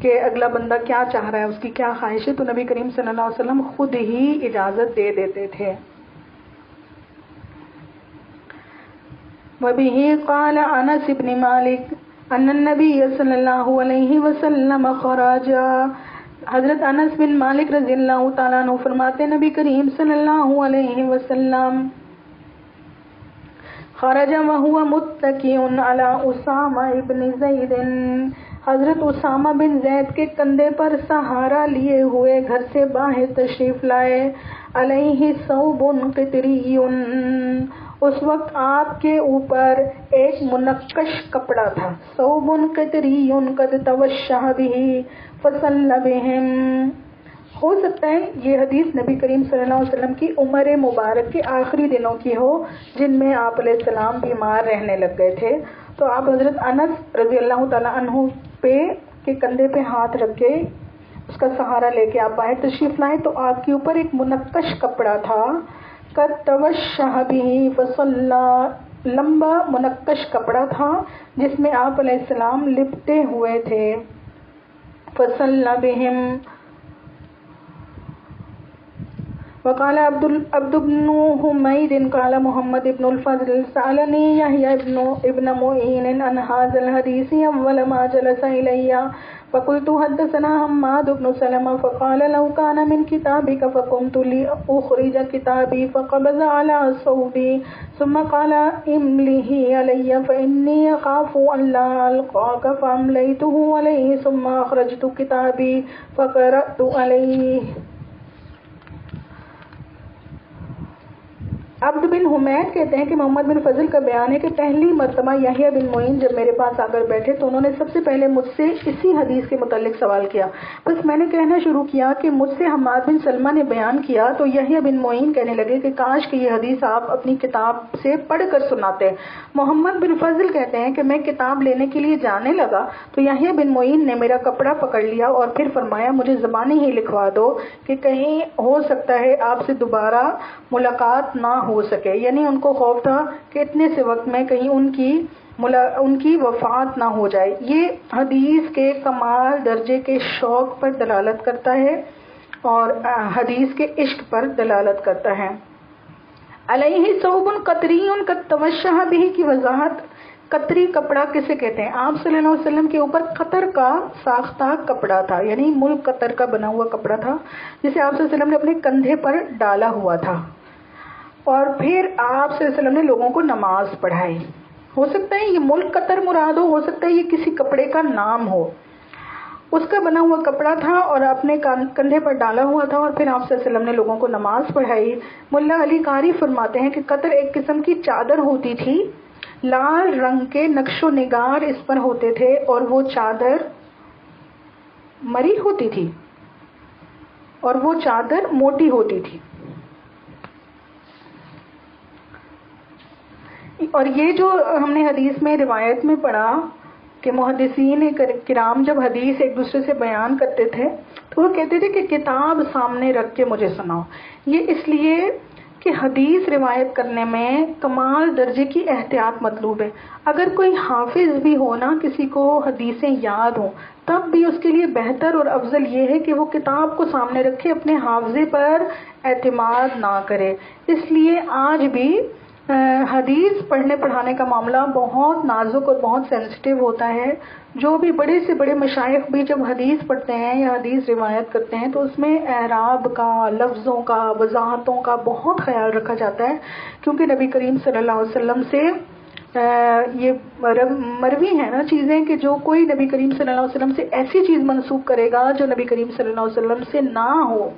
کہ اگلا بندہ کیا چاہ رہا ہے، اس کی کیا خواہش ہے، تو نبی کریم صلی اللہ علیہ وسلم خود ہی اجازت دے دیتے تھے. وَبِهِ قَالَ أَنَسِ بْنِ مَالِكَ أَنَّ النَّبِيَّ صلی اللہ علیہ وسلم خرج. حضرت انس بن مالک رضی اللہ تعالیٰ عنہ فرماتے نبی کریم صلی اللہ علیہ وسلم خرج وهو متكئ على اسامہ بن زید، حضرت اسامہ بن زید کے کندھے پر سہارا لیے ہوئے گھر سے باہر تشریف لائے. علیہ ثوب قطری، اس وقت آپ کے اوپر ایک منقش کپڑا تھا. ثوب قطری قد توشح به فصلى بهم. ہو سکتا ہے یہ حدیث نبی کریم صلی اللہ علیہ وسلم کی عمر مبارک کے آخری دنوں کی ہو، جن میں آپ علیہ السلام بیمار رہنے لگ گئے تھے. تو آپ حضرت انس رضی اللہ تعالیٰ عنہ کے کندھے پہ ہاتھ رکھ کے اس کا سہارا لے کے آپ باہر تشریف لائے، تو آپ کے اوپر ایک منقش کپڑا تھا. قد توشح به فصلى، لمبا منقش کپڑا تھا جس میں آپ علیہ السلام لپٹے ہوئے تھے. فصلى بهم. وقال عبد بن حمید قال محمد بن الفضل سألني يحيى ابن معين عن هذا الحديث أول ما جلس إلي فقلت حدثنا حماد بن سلمة فقال لو كان من كتابك فقمت لأخرج كتابي فقبض على صوبي ثم قال امله علي فإني أخاف أن لا ألقاك فأمليته عليه ثم أخرجت كتابي فقرأت عليه. عبد بن حمید کہتے ہیں کہ محمد بن فضل کا بیان ہے کہ پہلی مرتبہ یحییٰ بن معین جب میرے پاس آ کر بیٹھے تو انہوں نے سب سے پہلے مجھ سے اسی حدیث کے متعلق سوال کیا. بس میں نے کہنا شروع کیا کہ مجھ سے حماد بن سلمہ نے بیان کیا تو یحییٰ بن معین کہنے لگے کہ کاش کہ یہ حدیث آپ اپنی کتاب سے پڑھ کر سناتے. محمد بن فضل کہتے ہیں کہ میں کتاب لینے کے لیے جانے لگا تو یحییٰ بن معین نے میرا کپڑا پکڑ لیا اور پھر فرمایا مجھے زبانی ہی لکھوا دو کہ کہیں ہو سکتا ہے آپ سے دوبارہ ملاقات نہ ہو سکے. یعنی ان کو خوف تھا کہ اتنے سے وقت میں کہیں ان کی وفات نہ ہو جائے. یہ حدیث کے کمال درجے کے شوق پر دلالت کرتا ہے اور حدیث کے عشق پر دلالت کرتا ہے. علیہ ثوب قطری قد توشح به کی وضاحت. قطری کپڑا کسے کہتے ہیں؟ آپ صلی اللہ علیہ وسلم کے اوپر قطر کا ساختہ کپڑا تھا، یعنی ملک قطر کا بنا ہوا کپڑا تھا جسے آپ صلی اللہ علیہ وسلم نے اپنے کندھے پر ڈالا ہوا تھا. اور پھر آپ صلی اللہ علیہ وسلم نے لوگوں کو نماز پڑھائی. ہو سکتا ہے یہ ملک قطر مراد ہو سکتا ہے یہ کسی کپڑے کا نام ہو. اس کا بنا ہوا کپڑا تھا اور اپنے کندھے پر ڈالا ہوا تھا اور پھر آپ صلی اللہ علیہ وسلم نے لوگوں کو نماز پڑھائی. ملا علی قاری فرماتے ہیں کہ قطر ایک قسم کی چادر ہوتی تھی، لال رنگ کے نقش و نگار اس پر ہوتے تھے اور وہ چادر مری ہوتی تھی اور وہ چادر موٹی ہوتی تھی. اور یہ جو ہم نے حدیث میں روایت میں پڑھا کہ محدثین کرام جب حدیث ایک دوسرے سے بیان کرتے تھے تو وہ کہتے تھے کہ کتاب سامنے رکھ کے مجھے سناؤ. یہ اس لیے کہ حدیث روایت کرنے میں کمال درجے کی احتیاط مطلوب ہے. اگر کوئی حافظ بھی ہو نا، کسی کو حدیثیں یاد ہوں، تب بھی اس کے لیے بہتر اور افضل یہ ہے کہ وہ کتاب کو سامنے رکھے، اپنے حافظے پر اعتماد نہ کرے. اس لیے آج بھی حدیث پڑھنے پڑھانے کا معاملہ بہت نازک اور بہت سینسٹیو ہوتا ہے. جو بھی بڑے سے بڑے مشائخ بھی جب حدیث پڑھتے ہیں یا حدیث روایت کرتے ہیں تو اس میں اعراب کا، لفظوں کا، وضاحتوں کا بہت خیال رکھا جاتا ہے، کیونکہ نبی کریم صلی اللہ علیہ وسلم سے یہ مروی ہے نا چیزیں کہ جو کوئی نبی کریم صلی اللہ علیہ وسلم سے ایسی چیز منسوب کرے گا جو نبی کریم صلی اللہ علیہ وسلم سے نہ ہو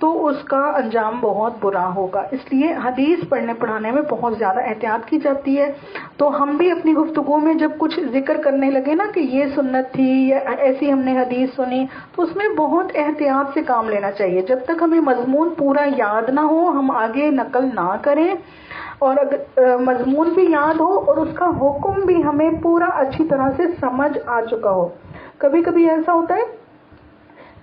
تو اس کا انجام بہت برا ہوگا. اس لیے حدیث پڑھنے پڑھانے میں بہت زیادہ احتیاط کی جاتی ہے. تو ہم بھی اپنی گفتگو میں جب کچھ ذکر کرنے لگے نا کہ یہ سنت تھی یا ایسی ہم نے حدیث سنی تو اس میں بہت احتیاط سے کام لینا چاہیے. جب تک ہمیں مضمون پورا یاد نہ ہو ہم آگے نقل نہ کریں، اور اگر مضمون بھی یاد ہو اور اس کا حکم بھی ہمیں پورا اچھی طرح سے سمجھ آ چکا ہو. کبھی کبھی ایسا ہوتا ہے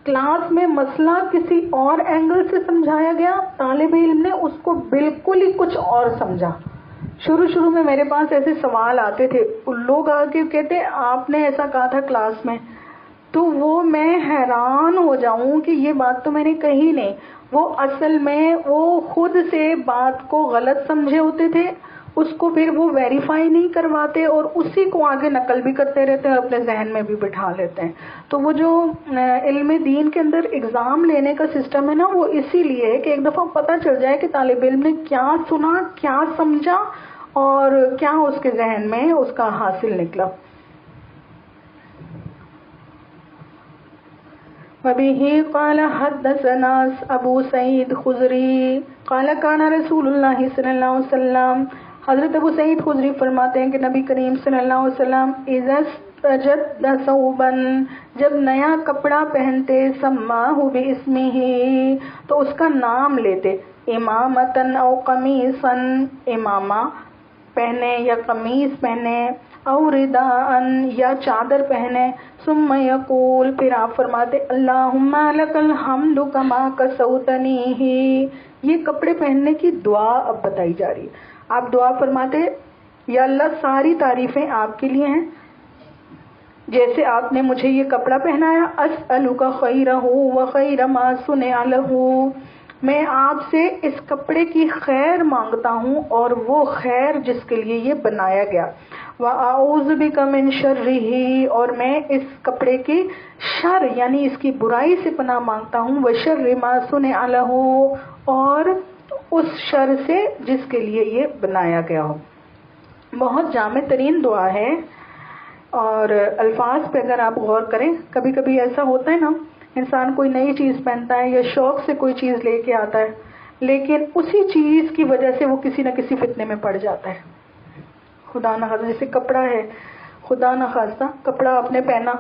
کلاس میں مسئلہ کسی اور اینگل سے سمجھایا گیا، طالب علم نے اس کو بالکل ہی کچھ اور سمجھا. شروع میں میرے پاس ایسے سوال آتے تھے، لوگ آ کے کہتے آپ نے ایسا کہا تھا کلاس میں، تو وہ میں حیران ہو جاؤں کہ یہ بات تو میں نے کہی نہیں. وہ اصل میں وہ خود سے بات کو غلط سمجھے ہوتے تھے، اس کو پھر وہ ویریفائی نہیں کرواتے اور اسی کو آگے نقل بھی کرتے رہتے ہیں اور اپنے ذہن میں بھی بٹھا لیتے ہیں. تو وہ جو علم دین کے اندر اگزام لینے کا سسٹم ہے نا وہ اسی لیے ہے کہ ایک دفعہ پتہ چل جائے کہ طالب علم نے کیا سنا، کیا سمجھا اور کیا اس کے ذہن میں اس کا حاصل نکلا. وبه قال حدثنا ابو سعید خضری قال كان رسول اللہ صلی اللہ علیہ وسلم. حضرت ابو سعید خضری فرماتے ہیں کہ نبی کریم صلی اللہ علیہ وسلم اذا استجد ثوبا، جب نیا کپڑا پہنتے، سماہ باسمہ، تو اس کا نام لیتے، امامتن او قمیصن، امامہ پہنے یا قمیص پہنے، او رداءن یا چادر پہنے، ثم یقول، پھر آپ فرماتے اللہم لک الحمد کما کسوتنیہ. یہ کپڑے پہننے کی دعا اب بتائی جا رہی ہے. آپ دعا فرماتے یا اللہ ساری تعریفیں آپ کے لیے ہیں، جیسے آپ نے مجھے یہ کپڑا پہنایا، اسألک خیرہ وخیر ما صنع لہ، میں آپ سے اس کپڑے کی خیر مانگتا ہوں اور وہ خیر جس کے لیے یہ بنایا گیا، وَأَعُوذُ بِكَ مِن شَرِّهِ، اور میں اس کپڑے کی شر یعنی اس کی برائی سے پناہ مانگتا ہوں، وَشَرِّ مَا صُنِعَ لَهُ، اور اس شر سے جس کے لیے یہ بنایا گیا ہو. بہت جامع ترین دعا ہے اور الفاظ پہ اگر آپ غور کریں، کبھی کبھی ایسا ہوتا ہے نا انسان کوئی نئی چیز پہنتا ہے یا شوق سے کوئی چیز لے کے آتا ہے، لیکن اسی چیز کی وجہ سے وہ کسی نہ کسی فتنے میں پڑ جاتا ہے. خدا نہ خواستہ جیسے کپڑا ہے، خدا نہ خواستہ کپڑا آپ نے پہنا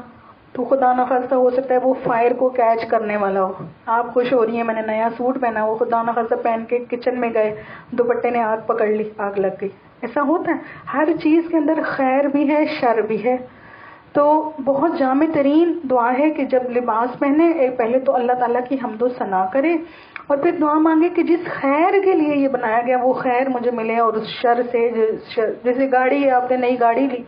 تو خدا نہ خواستہ ہو سکتا ہے وہ فائر کو کیچ کرنے والا ہو. آپ خوش ہو رہی ہیں میں نے نیا سوٹ پہنا، وہ خدا نہ خواستہ پہن کے کچن میں گئے، دوپٹے نے آگ پکڑ لی، آگ لگ گئی. ایسا ہوتا ہے. ہر چیز کے اندر خیر بھی ہے، شر بھی ہے. تو بہت جامع ترین دعا ہے کہ جب لباس پہنے پہلے تو اللہ تعالیٰ کی حمد و ثنا کرے اور پھر دعا مانگے کہ جس خیر کے لیے یہ بنایا گیا وہ خیر مجھے ملے، اور اس شر سے، جیسے گاڑی ہے، آپ نے نئی گاڑی لی،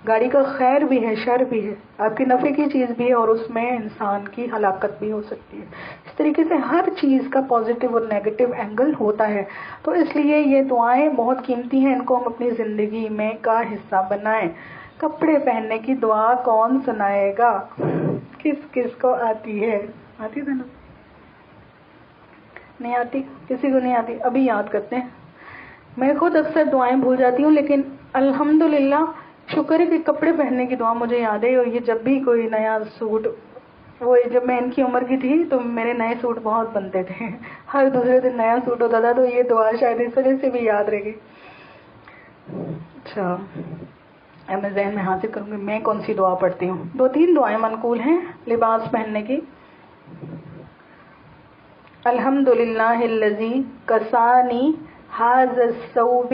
گاڑی کا خیر بھی ہے، شر بھی ہے، آپ کی نفع کی چیز بھی ہے اور اس میں انسان کی ہلاکت بھی ہو سکتی ہے. اس طریقے سے ہر چیز کا پازیٹیو اور نیگیٹو اینگل ہوتا ہے. تو اس لیے یہ دعائیں بہت قیمتی ہیں، ان کو ہم اپنی زندگی میں کا حصہ بنائیں. کپڑے پہننے کی دعا کون سنائے گا؟ کس کس کو آتی ہے؟ آتی ہے نا؟ نہیں آتی؟ کسی کو نہیں آتی؟ ابھی یاد کرتے ہیں. میں خود اکثر دعائیں بھول جاتی ہوں، لیکن الحمدللہ شکر ہے کہ کپڑے پہننے کی دعا مجھے یاد ہے. اور یہ جب بھی کوئی نیا سوٹ، وہ جب میں ان کی عمر کی تھی تو میرے نئے سوٹ بہت بنتے تھے، ہر دوسرے دن نیا سوٹ ہوتا تھا، تو یہ دعا شاید اس وجہ سے بھی یاد رہے گی. اچھا اب میں ذہن میں حاصل کروں گی میں کون سی دعا پڑھتی ہوں. 2-3 دعائیں منقول ہیں لباس پہننے کی. الحمدللہ الذی کسانی ھذا الثوب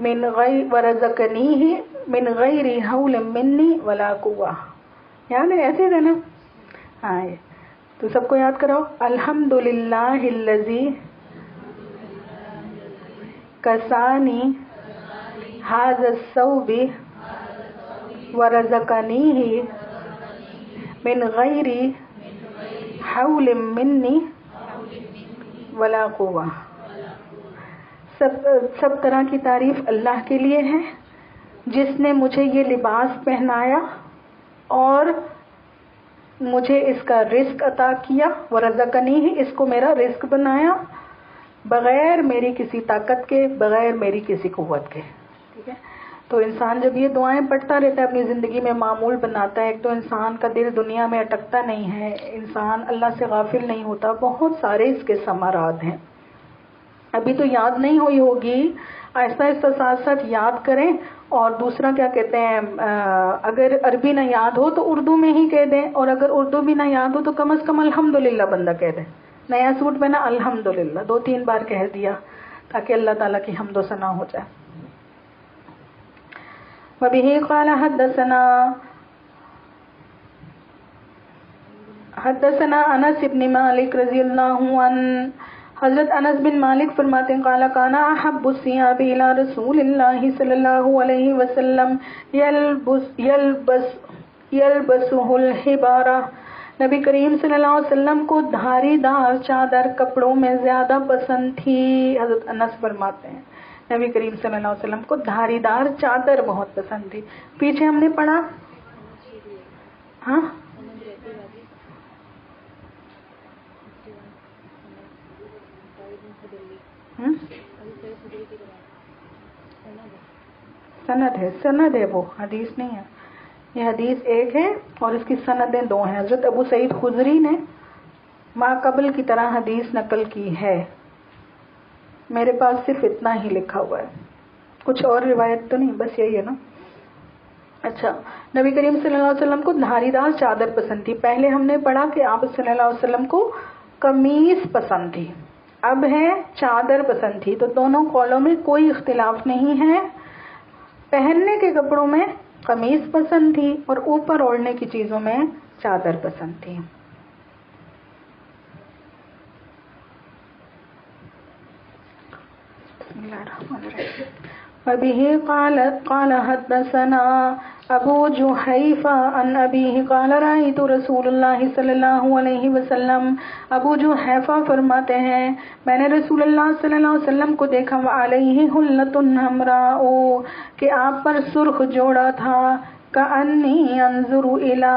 من غیر ورزقنیہ من غیر حول منی ولا قوہ. یاد ہے ایسے ہے نا؟ ہاں یہ تو سب کو یاد کراؤ. الحمدللہ الذی کسانی ھذا الثوب ورزقنیہ من غیر حول منی ولا قوہ. سب طرح کی تعریف اللہ کے لیے ہے جس نے مجھے یہ لباس پہنایا اور مجھے اس کا رزق عطا کیا. ورزقنی، اس کو میرا رزق بنایا بغیر میری کسی طاقت کے، بغیر میری کسی قوت کے. ٹھیک ہے، تو انسان جب یہ دعائیں پڑھتا رہتا ہے اپنی زندگی میں معمول بناتا ہے، ایک تو انسان کا دل دنیا میں اٹکتا نہیں ہے، انسان اللہ سے غافل نہیں ہوتا. بہت سارے اس کے ثمرات ہیں. ابھی تو یاد نہیں ہوئی ہوگی، آہستہ آہستہ ساتھ ساتھ یاد کریں. اور دوسرا کیا کہتے ہیں، اگر عربی نہ یاد ہو تو اردو میں ہی کہہ دیں، اور اگر اردو بھی نہ یاد ہو تو کم از کم الحمدللہ بندہ کہہ دیں. نیا سوٹ پہنا الحمدللہ 2-3 بار کہہ دیا تاکہ اللہ تعالیٰ کی حمد و ثنا ہو جائے. وَبِهِ قَالَ حدثنا انس بن مالک رضی اللہ عنہ. حضرت انس بن مالک فرماتے ہیں قال کان احب الثياب الى رسول اللہ صلی اللہ علیہ وسلم يلبسه الحبارہ. نبی کریم صلی اللہ علیہ وسلم کو دھاری دار چادر کپڑوں میں زیادہ پسند تھی. حضرت انس فرماتے ہیں نبی کریم صلی اللہ علیہ وسلم کو دھاری دار چادر بہت پسند تھی. پیچھے ہم نے پڑھا ہاں سند ہے، وہ حدیث نہیں ہے. یہ حدیث ایک ہے اور اس کی سندیں 2 ہیں. حضرت ابو سعید خدری نے ما قبل کی طرح حدیث نقل کی ہے. میرے پاس صرف اتنا ہی لکھا ہوا ہے، کچھ اور روایت تو نہیں، بس یہی ہے نا. اچھا، نبی کریم صلی اللہ علیہ وسلم کو دھاری دار چادر پسند تھی. پہلے ہم نے پڑھا کہ آپ صلی اللہ علیہ وسلم کو قمیص پسند تھی، اب ہے چادر پسند تھی. تو دونوں قولوں میں کوئی اختلاف نہیں ہے. پہننے کے کپڑوں میں قمیص پسند تھی اور اوپر اوڑھنے کی چیزوں میں چادر پسند تھی. وبه قال حدثنا ابو جحیفہ عن ابیہ قال رأیت رسول اللہ صلی اللہ علیہ وسلم. ابو جحیفہ فرماتے ہیں میں نے رسول اللہ صلی اللہ علیہ وسلم کو دیکھا وعلیہ حلۃ حمراء، کہ آپ پر سرخ جوڑا تھا. کأنی انظر الی،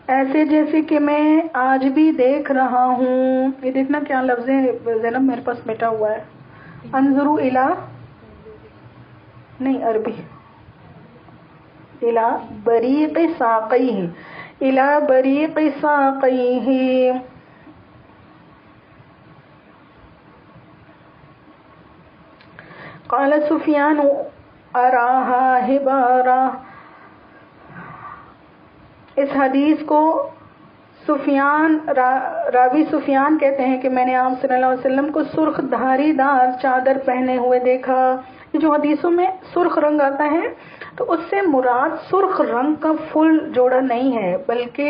ایسے جیسے کہ میں آج بھی دیکھ رہا ہوں. یہ دیکھنا کیا لفظ ہے زینب، میرے پاس مٹا ہوا ہے. انظر الی نہیں، عربی الی بریق ساقیہ، الی بریق ساقیہ. قال سفیان اراہا حبارہ. اس حدیث کو راوی سفیان کہتے ہیں کہ میں نے آپ صلی اللہ علیہ وسلم کو سرخ دھاری دار چادر پہنے ہوئے دیکھا. یہ جو حدیثوں میں سرخ رنگ آتا ہے تو اس سے مراد سرخ رنگ کا فل جوڑا نہیں ہے، بلکہ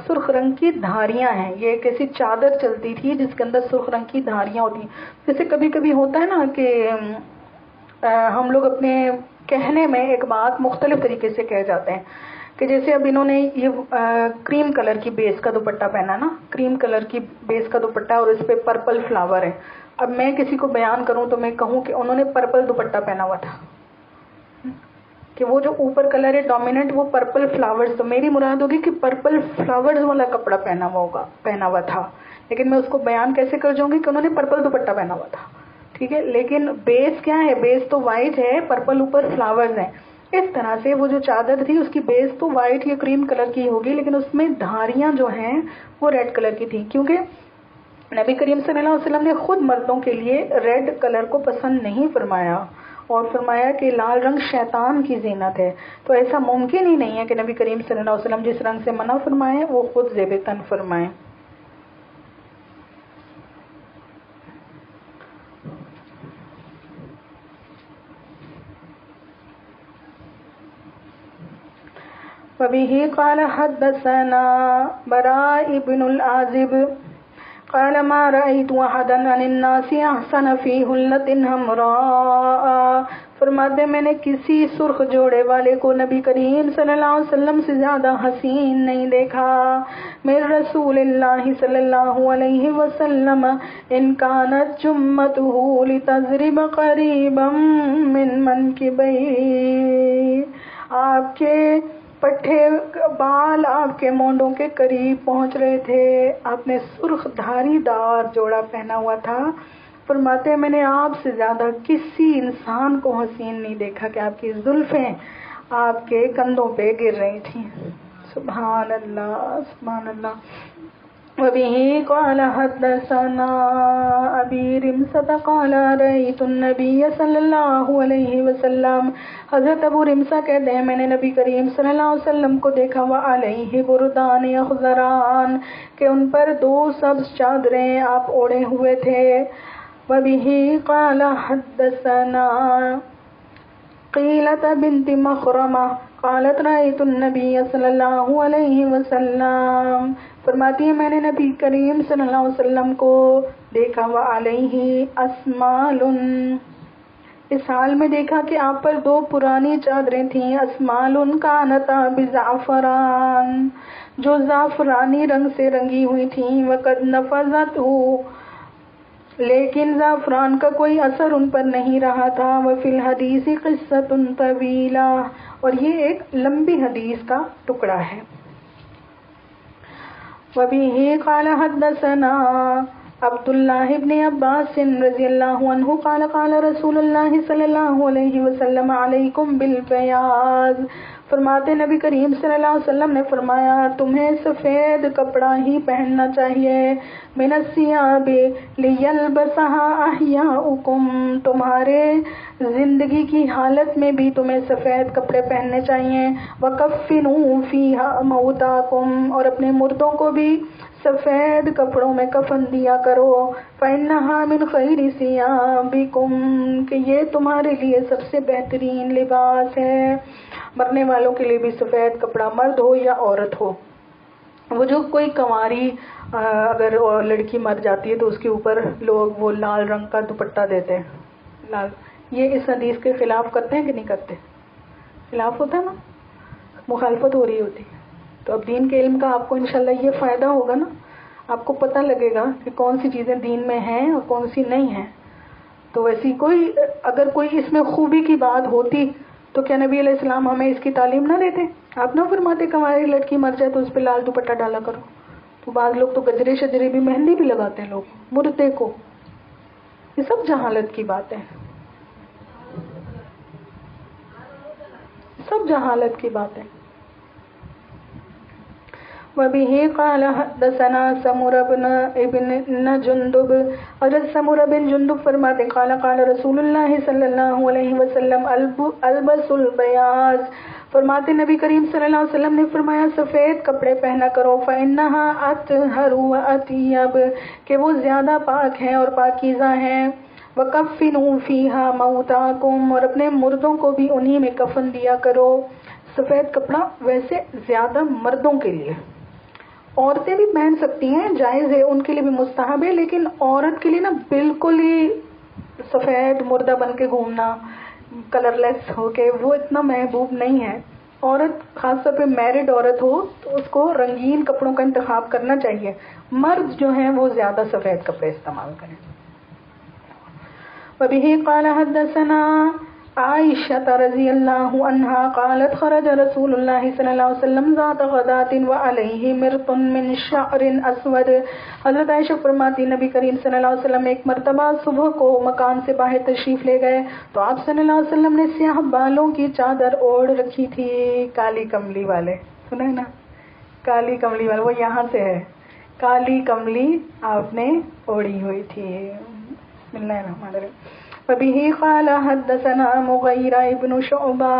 سرخ رنگ کی دھاریاں ہیں. یہ ایک ایسی چادر چلتی تھی جس کے اندر سرخ رنگ کی دھاریاں ہوتی ہیں. جیسے کبھی کبھی ہوتا ہے نا کہ ہم لوگ اپنے کہنے میں ایک بات مختلف طریقے سے کہہ جاتے ہیں، کہ جیسے اب انہوں نے یہ کریم کلر کی بیس کا دوپٹہ پہنا نا، کریم کلر کی بیس کا دوپٹہ اور اس پہ پرپل فلاور ہے. اب میں کسی کو بیان کروں تو میں کہوں کہ انہوں نے پرپل دوپٹہ پہنا ہوا تھا، کہ وہ جو اوپر کلر ہے ڈومیننٹ وہ پرپل فلاورز، تو میری مراد ہوگی کہ پرپل فلاورز والا کپڑا پہنا ہوا تھا. لیکن میں اس کو بیان کیسے کر جاؤں گی کہ انہوں نے پرپل دوپٹہ پہنا ہوا تھا. ٹھیک ہے، لیکن بیس کیا ہے؟ بیس تو وائٹ ہے، پرپل اوپر فلاورز ہیں. اس طرح سے وہ جو چادر تھی اس کی بیس تو وائٹ یا کریم کلر کی ہوگی، لیکن اس میں دھاریاں جو ہیں وہ ریڈ کلر کی تھی، کیونکہ نبی کریم صلی اللہ علیہ وسلم نے خود مردوں کے لیے ریڈ کلر کو پسند نہیں فرمایا، اور فرمایا کہ لال رنگ شیطان کی زینت ہے. تو ایسا ممکن ہی نہیں ہے کہ نبی کریم صلی اللہ علیہ وسلم جس رنگ سے منع فرمائے وہ خود زیب تن فرمائے. وبه قال حدثنا براء بن العازب قال ما رأيت أحدا عن الناس أحسن في حلة حمراء. فرماتے میں نے کسی سرخ جوڑے والے کو نبی کریم صلی اللہ علیہ وسلم سے زیادہ حسین نہیں دیکھا. میرے رسول اللہ صلی اللہ علیہ وسلم ان كانت جمته لتضرب قریبا من منکبیہ، آپ کے پٹھے بال آپ کے مونڈوں کے قریب پہنچ رہے تھے. آپ نے سرخ دھاری دار جوڑا پہنا ہوا تھا. فرماتے میں نے آپ سے زیادہ کسی انسان کو حسین نہیں دیکھا کہ آپ کی زلفیں آپ کے کندھوں پہ گر رہی تھیں. سبحان اللہ سبحان اللہ. وبه قال حدثنا ابي رمسة قال رأيت النبي صلی اللہ علیہ وسلم. حضرت ابو رمسہ کہتے ہیں میں نے نبی کریم صلی اللہ علیہ وسلم کو دیکھا وعلیہ بردان اخضران، کہ ان پر 2 سبز چادریں آپ اوڑھے ہوئے تھے. وبه قال حدثنا قیلة بنت مخرمہ قالت رأيت النبي صلی اللہ علیہ وسلم. فرماتی ہے میں نے نبی کریم صلی اللہ علیہ وسلم کو دیکھا وعلیہ اسمال، اس حال میں دیکھا کہ آپ پر 2 پرانی چادریں تھیں. اسمال کانتا بزعفران، جو زعفرانی رنگ سے رنگی ہوئی تھیں. وقد نفذت، لیکن زعفران کا کوئی اثر ان پر نہیں رہا تھا. وفی الحدیث قصۃ طویلہ، اور یہ ایک لمبی حدیث کا ٹکڑا ہے. وبه قال حدثنا عبد الله بن عباس رضی اللہ عنہ قال قال رسول اللہ صلی اللہ علیہ وسلم علیکم بالبیاض. فرماتے نبی کریم صلی اللہ علیہ وسلم نے فرمایا تمہیں سفید کپڑا ہی پہننا چاہیے. من الثياب ليلبسها احياؤكم، تمہارے زندگی کی حالت میں بھی تمہیں سفید کپڑے پہننے چاہیے. وکفنوا فيها موتاكم، اور اپنے مردوں کو بھی سفید کپڑوں میں کفن دیا کرو. فإنها من خير ثيابكم، کہ یہ تمہارے لیے سب سے بہترین لباس ہے. مرنے والوں کے لیے بھی سفید کپڑا، مرد ہو یا عورت ہو. وہ جو کوئی کنواری اگر لڑکی مر جاتی ہے تو اس کے اوپر لوگ وہ لال رنگ کا دوپٹہ دیتے ہیں. لال، یہ اس حدیث کے خلاف کرتے ہیں کہ نہیں کرتے؟ خلاف ہوتا ہے نا، مخالفت ہو رہی ہوتی. تو اب دین کے علم کا آپ کو انشاءاللہ یہ فائدہ ہوگا نا، آپ کو پتہ لگے گا کہ کون سی چیزیں دین میں ہیں اور کون سی نہیں ہیں. تو ویسی کوئی اگر کوئی اس میں خوبی کی بات ہوتی تو کیا نبی علیہ السلام ہمیں اس کی تعلیم نہ دیتے؟ آپ نہ فرماتے کنواری لڑکی مر جائے تو اس پہ لال دوپٹہ ڈالا کرو. تو بعض لوگ تو گجرے شجرے بھی، مہندی بھی لگاتے ہیں لوگ مردے کو. یہ سب جہالت کی باتیں، سب جہالت کی باتیں. وبه قال حدثنا سمر ابن جندب. حضرت سمر بن جندب فرماتے قال قال رسول اللہ صلی اللہ علیہ وسلم البس البیاض. فرماتے نبی کریم صلی اللہ علیہ وسلم نے فرمایا سفید کپڑے پہنا کرو. فإنها أطهر وأطيب، کہ وہ زیادہ پاک ہیں اور پاکیزہ ہیں. وکفنوا فيها موتاكم، اور اپنے مردوں کو بھی انہی میں کفن دیا کرو. سفید کپڑا ویسے زیادہ مردوں کے لیے، عورتیں بھی پہن سکتی ہیں، جائز ہے، ان کے لیے بھی مستحب ہے. لیکن عورت کے لیے نا بالکل ہی سفید مردہ بن کے گھومنا، کلر لیس ہو کے، وہ اتنا محبوب نہیں ہے. عورت خاص طور پہ میرڈ عورت ہو تو اس کو رنگین کپڑوں کا انتخاب کرنا چاہیے. مرد جو ہیں وہ زیادہ سفید کپڑے استعمال کریں. وبه قال حدثنا عائشة رضی اللہ عنہا قالت خرج رسول اللہ صلی اللہ علیہ وسلم ذات غدات وعلیہ مرط من شعر اسود. حضرت عائشہ فرماتی نبی کریم صلی اللہ علیہ وسلم ایک مرتبہ صبح کو مکان سے باہر تشریف لے گئے تو آپ صلی اللہ علیہ وسلم نے سیاہ بالوں کی چادر اوڑھ رکھی تھی. کالی کملی والے سنے نا, کالی کملی والے, وہ یہاں سے ہے, کالی کملی آپ نے اوڑھی ہوئی تھی. بسم اللہ الرحمن الرحیم. فبه قال حدثنا مغيرة ابن شعبة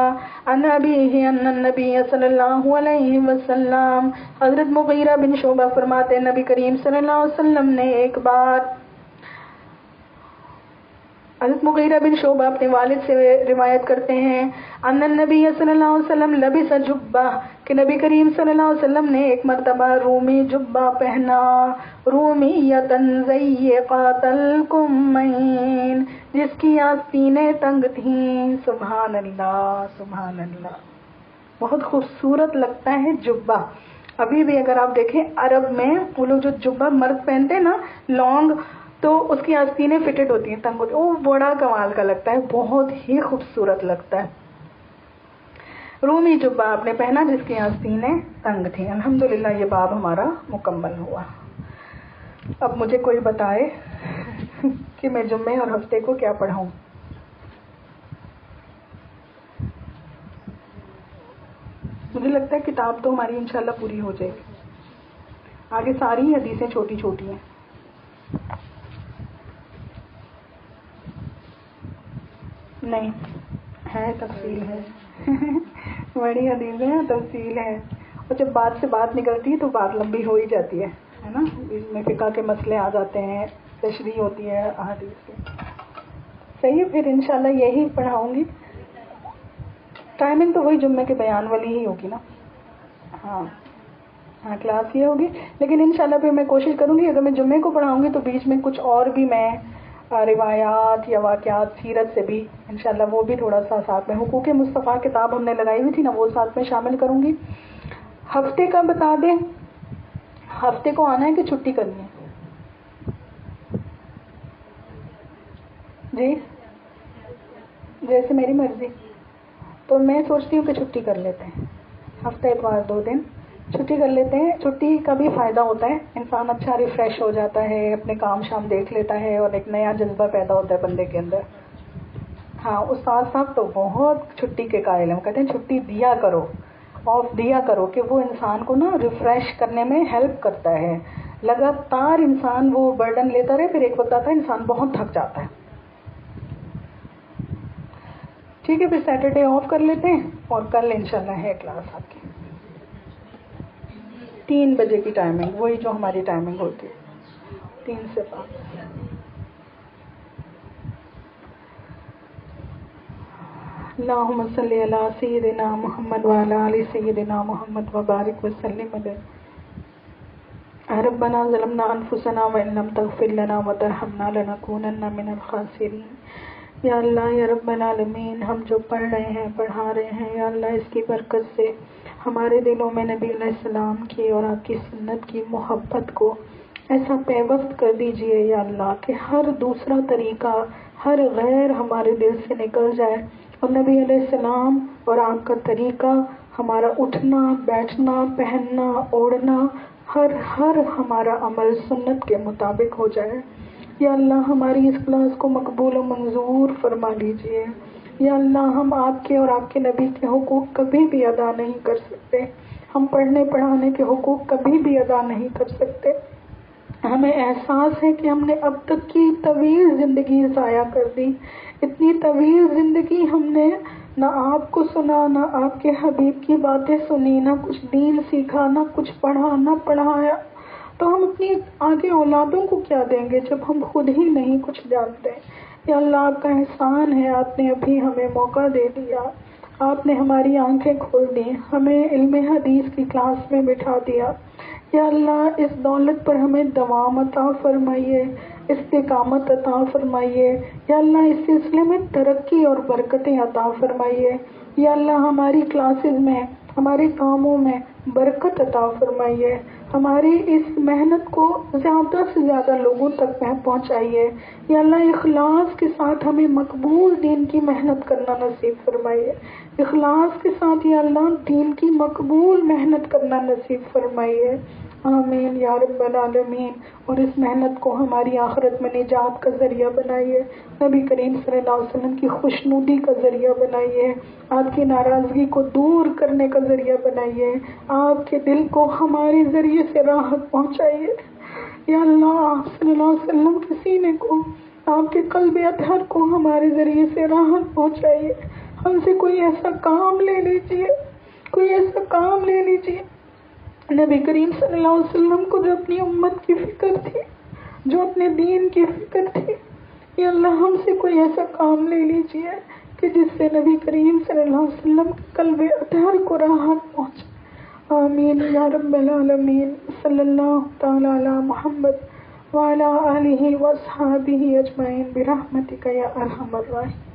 عن أبيه أن النبي صلى الله عليه وسلم. حضرت مغیرہ بن شعبہ فرماتے ہیں نبی کریم صلی اللہ علیہ وسلم نے ایک بار, حضرت مغیرہ بن شعبہ اپنے والد سے روایت کرتے ہیں ان النبی صلی اللہ علیہ وسلم لبس جبہ, کہ نبی کریم صلی اللہ علیہ وسلم نے ایک مرتبہ رومی جبہ پہنا. رومیۃ ضیقۃ الکمین, جس کی آستینیں تنگ تھیں. سبحان اللہ سبحان اللہ, بہت خوبصورت لگتا ہے جبہ. ابھی بھی اگر آپ دیکھیں عرب میں وہ لوگ جو جبہ مرد پہنتے ہیں نا لانگ, تو اس کی آستینیں فٹڈ ہوتی ہیں, تنگ ہوتی ہیں, وہ بڑا کمال کا لگتا ہے, بہت ہی خوبصورت لگتا ہے. رومی جبہ آپ نے پہنا جس کی آستینیں تنگ تھیں. الحمدللہ یہ باب ہمارا مکمل ہوا. اب مجھے کوئی بتائے کہ میں جمعے اور ہفتے کو کیا پڑھاؤں. مجھے لگتا ہے کتاب تو ہماری انشاءاللہ پوری ہو جائے گی. آگے ساری حدیثیں چھوٹی چھوٹی ہیں. نہیں ہے, تفصیل ہے, بڑی حدیث ہے, تفصیل ہے, اور جب بات سے بات نکلتی ہے تو بات لمبی ہو ہی جاتی ہے نا. اس میں فقہ کے مسئلے آ جاتے ہیں, تشریح ہوتی ہے احادیث کی. صحیح, پھر انشاءاللہ یہی پڑھاؤں گی. ٹائمنگ تو وہی جمعے کے بیان والی ہی ہوگی نا. ہاں ہاں, کلاس یہ ہوگی, لیکن انشاءاللہ پھر میں کوشش کروں گی اگر میں جمعے کو پڑھاؤں گی تو بیچ میں کچھ اور بھی میں روایات یا واقعات سیرت سے بھی انشاءاللہ وہ بھی تھوڑا سا ساتھ میں. حقوق مصطفیٰ کتاب ہم نے لگائی ہوئی تھی نا, وہ ساتھ میں شامل کروں گی. ہفتے کا بتا دیں, ہفتے کو آنا ہے کہ چھٹی کرنی ہے؟ جی جیسے میری مرضی. تو میں سوچتی ہوں کہ چھٹی کر لیتے ہیں, ہفتہ اتوار 2 دن چھٹی کر لیتے ہیں. چھٹی کا بھی فائدہ ہوتا ہے, انسان اچھا ریفریش ہو جاتا ہے, اپنے کام شام دیکھ لیتا ہے اور ایک نیا جذبہ پیدا ہوتا ہے بندے کے اندر. ہاں, استاد صاحب تو بہت چھٹی کے قائل ہیں, کہتے ہیں چھٹی دیا کرو, آف دیا کرو, کہ وہ انسان کو نا ریفریش کرنے میں ہیلپ کرتا ہے. لگاتار انسان وہ برڈن لیتا رہے, پھر ایک وقت آتا ہے انسان بہت تھک جاتا ہے. ٹھیک ہے, پھر سیٹرڈے آف کر لیتے ہیں اور کل انشاءاللہ ہے کلاس آپ کی 3 بجے کی ٹائمنگ, وہی جو ہماری ٹائمنگ ہوتی ہے 3 سے 5. اللہم صلی علی سیدنا محمد وعلی آل سیدنا محمد وبارک وسلم علیہ. ربنا ظلمنا انفسنا وان لم تغفر لنا وترحمنا لنکونن من الخاسرین. یا اللہ یا رب العالمین, ہم جو پڑھ رہے ہیں پڑھا رہے ہیں, یا اللہ اس کی برکت سے ہمارے دلوں میں نبی علیہ السلام کی اور آپ کی سنت کی محبت کو ایسا پیوست کر دیجئے یا اللہ کہ ہر دوسرا طریقہ, ہر غیر ہمارے دل سے نکل جائے, اور نبی علیہ السلام اور آپ کا طریقہ, ہمارا اٹھنا بیٹھنا پہننا اوڑھنا, ہر ہمارا عمل سنت کے مطابق ہو جائے. یا اللہ ہماری اس کلاس کو مقبول و منظور فرما لیجئے. یا اللہ ہم آپ کے اور آپ کے نبی کے حقوق کبھی بھی ادا نہیں کر سکتے, ہم پڑھنے پڑھانے کے حقوق کبھی بھی ادا نہیں کر سکتے. ہمیں احساس ہے کہ ہم نے اب تک کی طویل زندگی ضائع کر دی. اتنی طویل زندگی ہم نے نہ آپ کو سنا, نہ آپ کے حبیب کی باتیں سنی, نہ کچھ دین سیکھا, نہ کچھ پڑھا نہ پڑھایا. تو ہم اپنی آگے اولادوں کو کیا دیں گے جب ہم خود ہی نہیں کچھ جانتے. یا اللہ آپ کا احسان ہے, آپ نے ابھی ہمیں موقع دے دیا, آپ نے ہماری آنکھیں کھول دی, ہمیں علم حدیث کی کلاس میں بٹھا دیا. یا اللہ اس دولت پر ہمیں دوام عطا فرمائیے, استقامت عطا فرمائیے. یا اللہ اس سلسلے میں ترقی اور برکتیں عطا فرمائیے. یا اللہ ہماری کلاسز میں, ہمارے کاموں میں برکت عطا فرمائیے. ہماری اس محنت کو زیادہ سے زیادہ لوگوں تک پہنچائیے. یا اللہ اخلاص کے ساتھ ہمیں مقبول دین کی محنت کرنا نصیب فرمائیے. اخلاص کے ساتھ یا اللہ دین کی مقبول محنت کرنا نصیب فرمائیے. آمین یا رب العالمین. اور اس محنت کو ہماری آخرت میں نجات کا ذریعہ بنائیے. نبی کریم صلی اللہ علیہ وسلم کی خوشنودی کا ذریعہ بنائیے. آپ کی ناراضگی کو دور کرنے کا ذریعہ بنائیے. آپ کے دل کو ہمارے ذریعے سے راحت پہنچائیے. یا اللہ آپ صلی اللہ علیہ وسلم کے سینے کو، آپ کے قلب اطہر کو ہمارے ذریعے سے راحت پہنچائیے. ہم سے کوئی ایسا کام لے لیجیے، کوئی ایسا کام لے لیجیے. نبی کریم صلی اللہ علیہ وسلم کو جو اپنی امت کی فکر تھی، جو اپنے دین کی فکر تھی، یا اللہ ہم سے کوئی ایسا کام لے لیجیے کہ جس سے نبی کریم صلی اللہ علیہ وسلم کے قلب اطہر کو راحت پہنچے. آمین یا رب العالمین. صلی اللہ تعالی علی محمد وعلی آلہ واصحابہ اجمعین برحمتک یا ارحم الراحمین.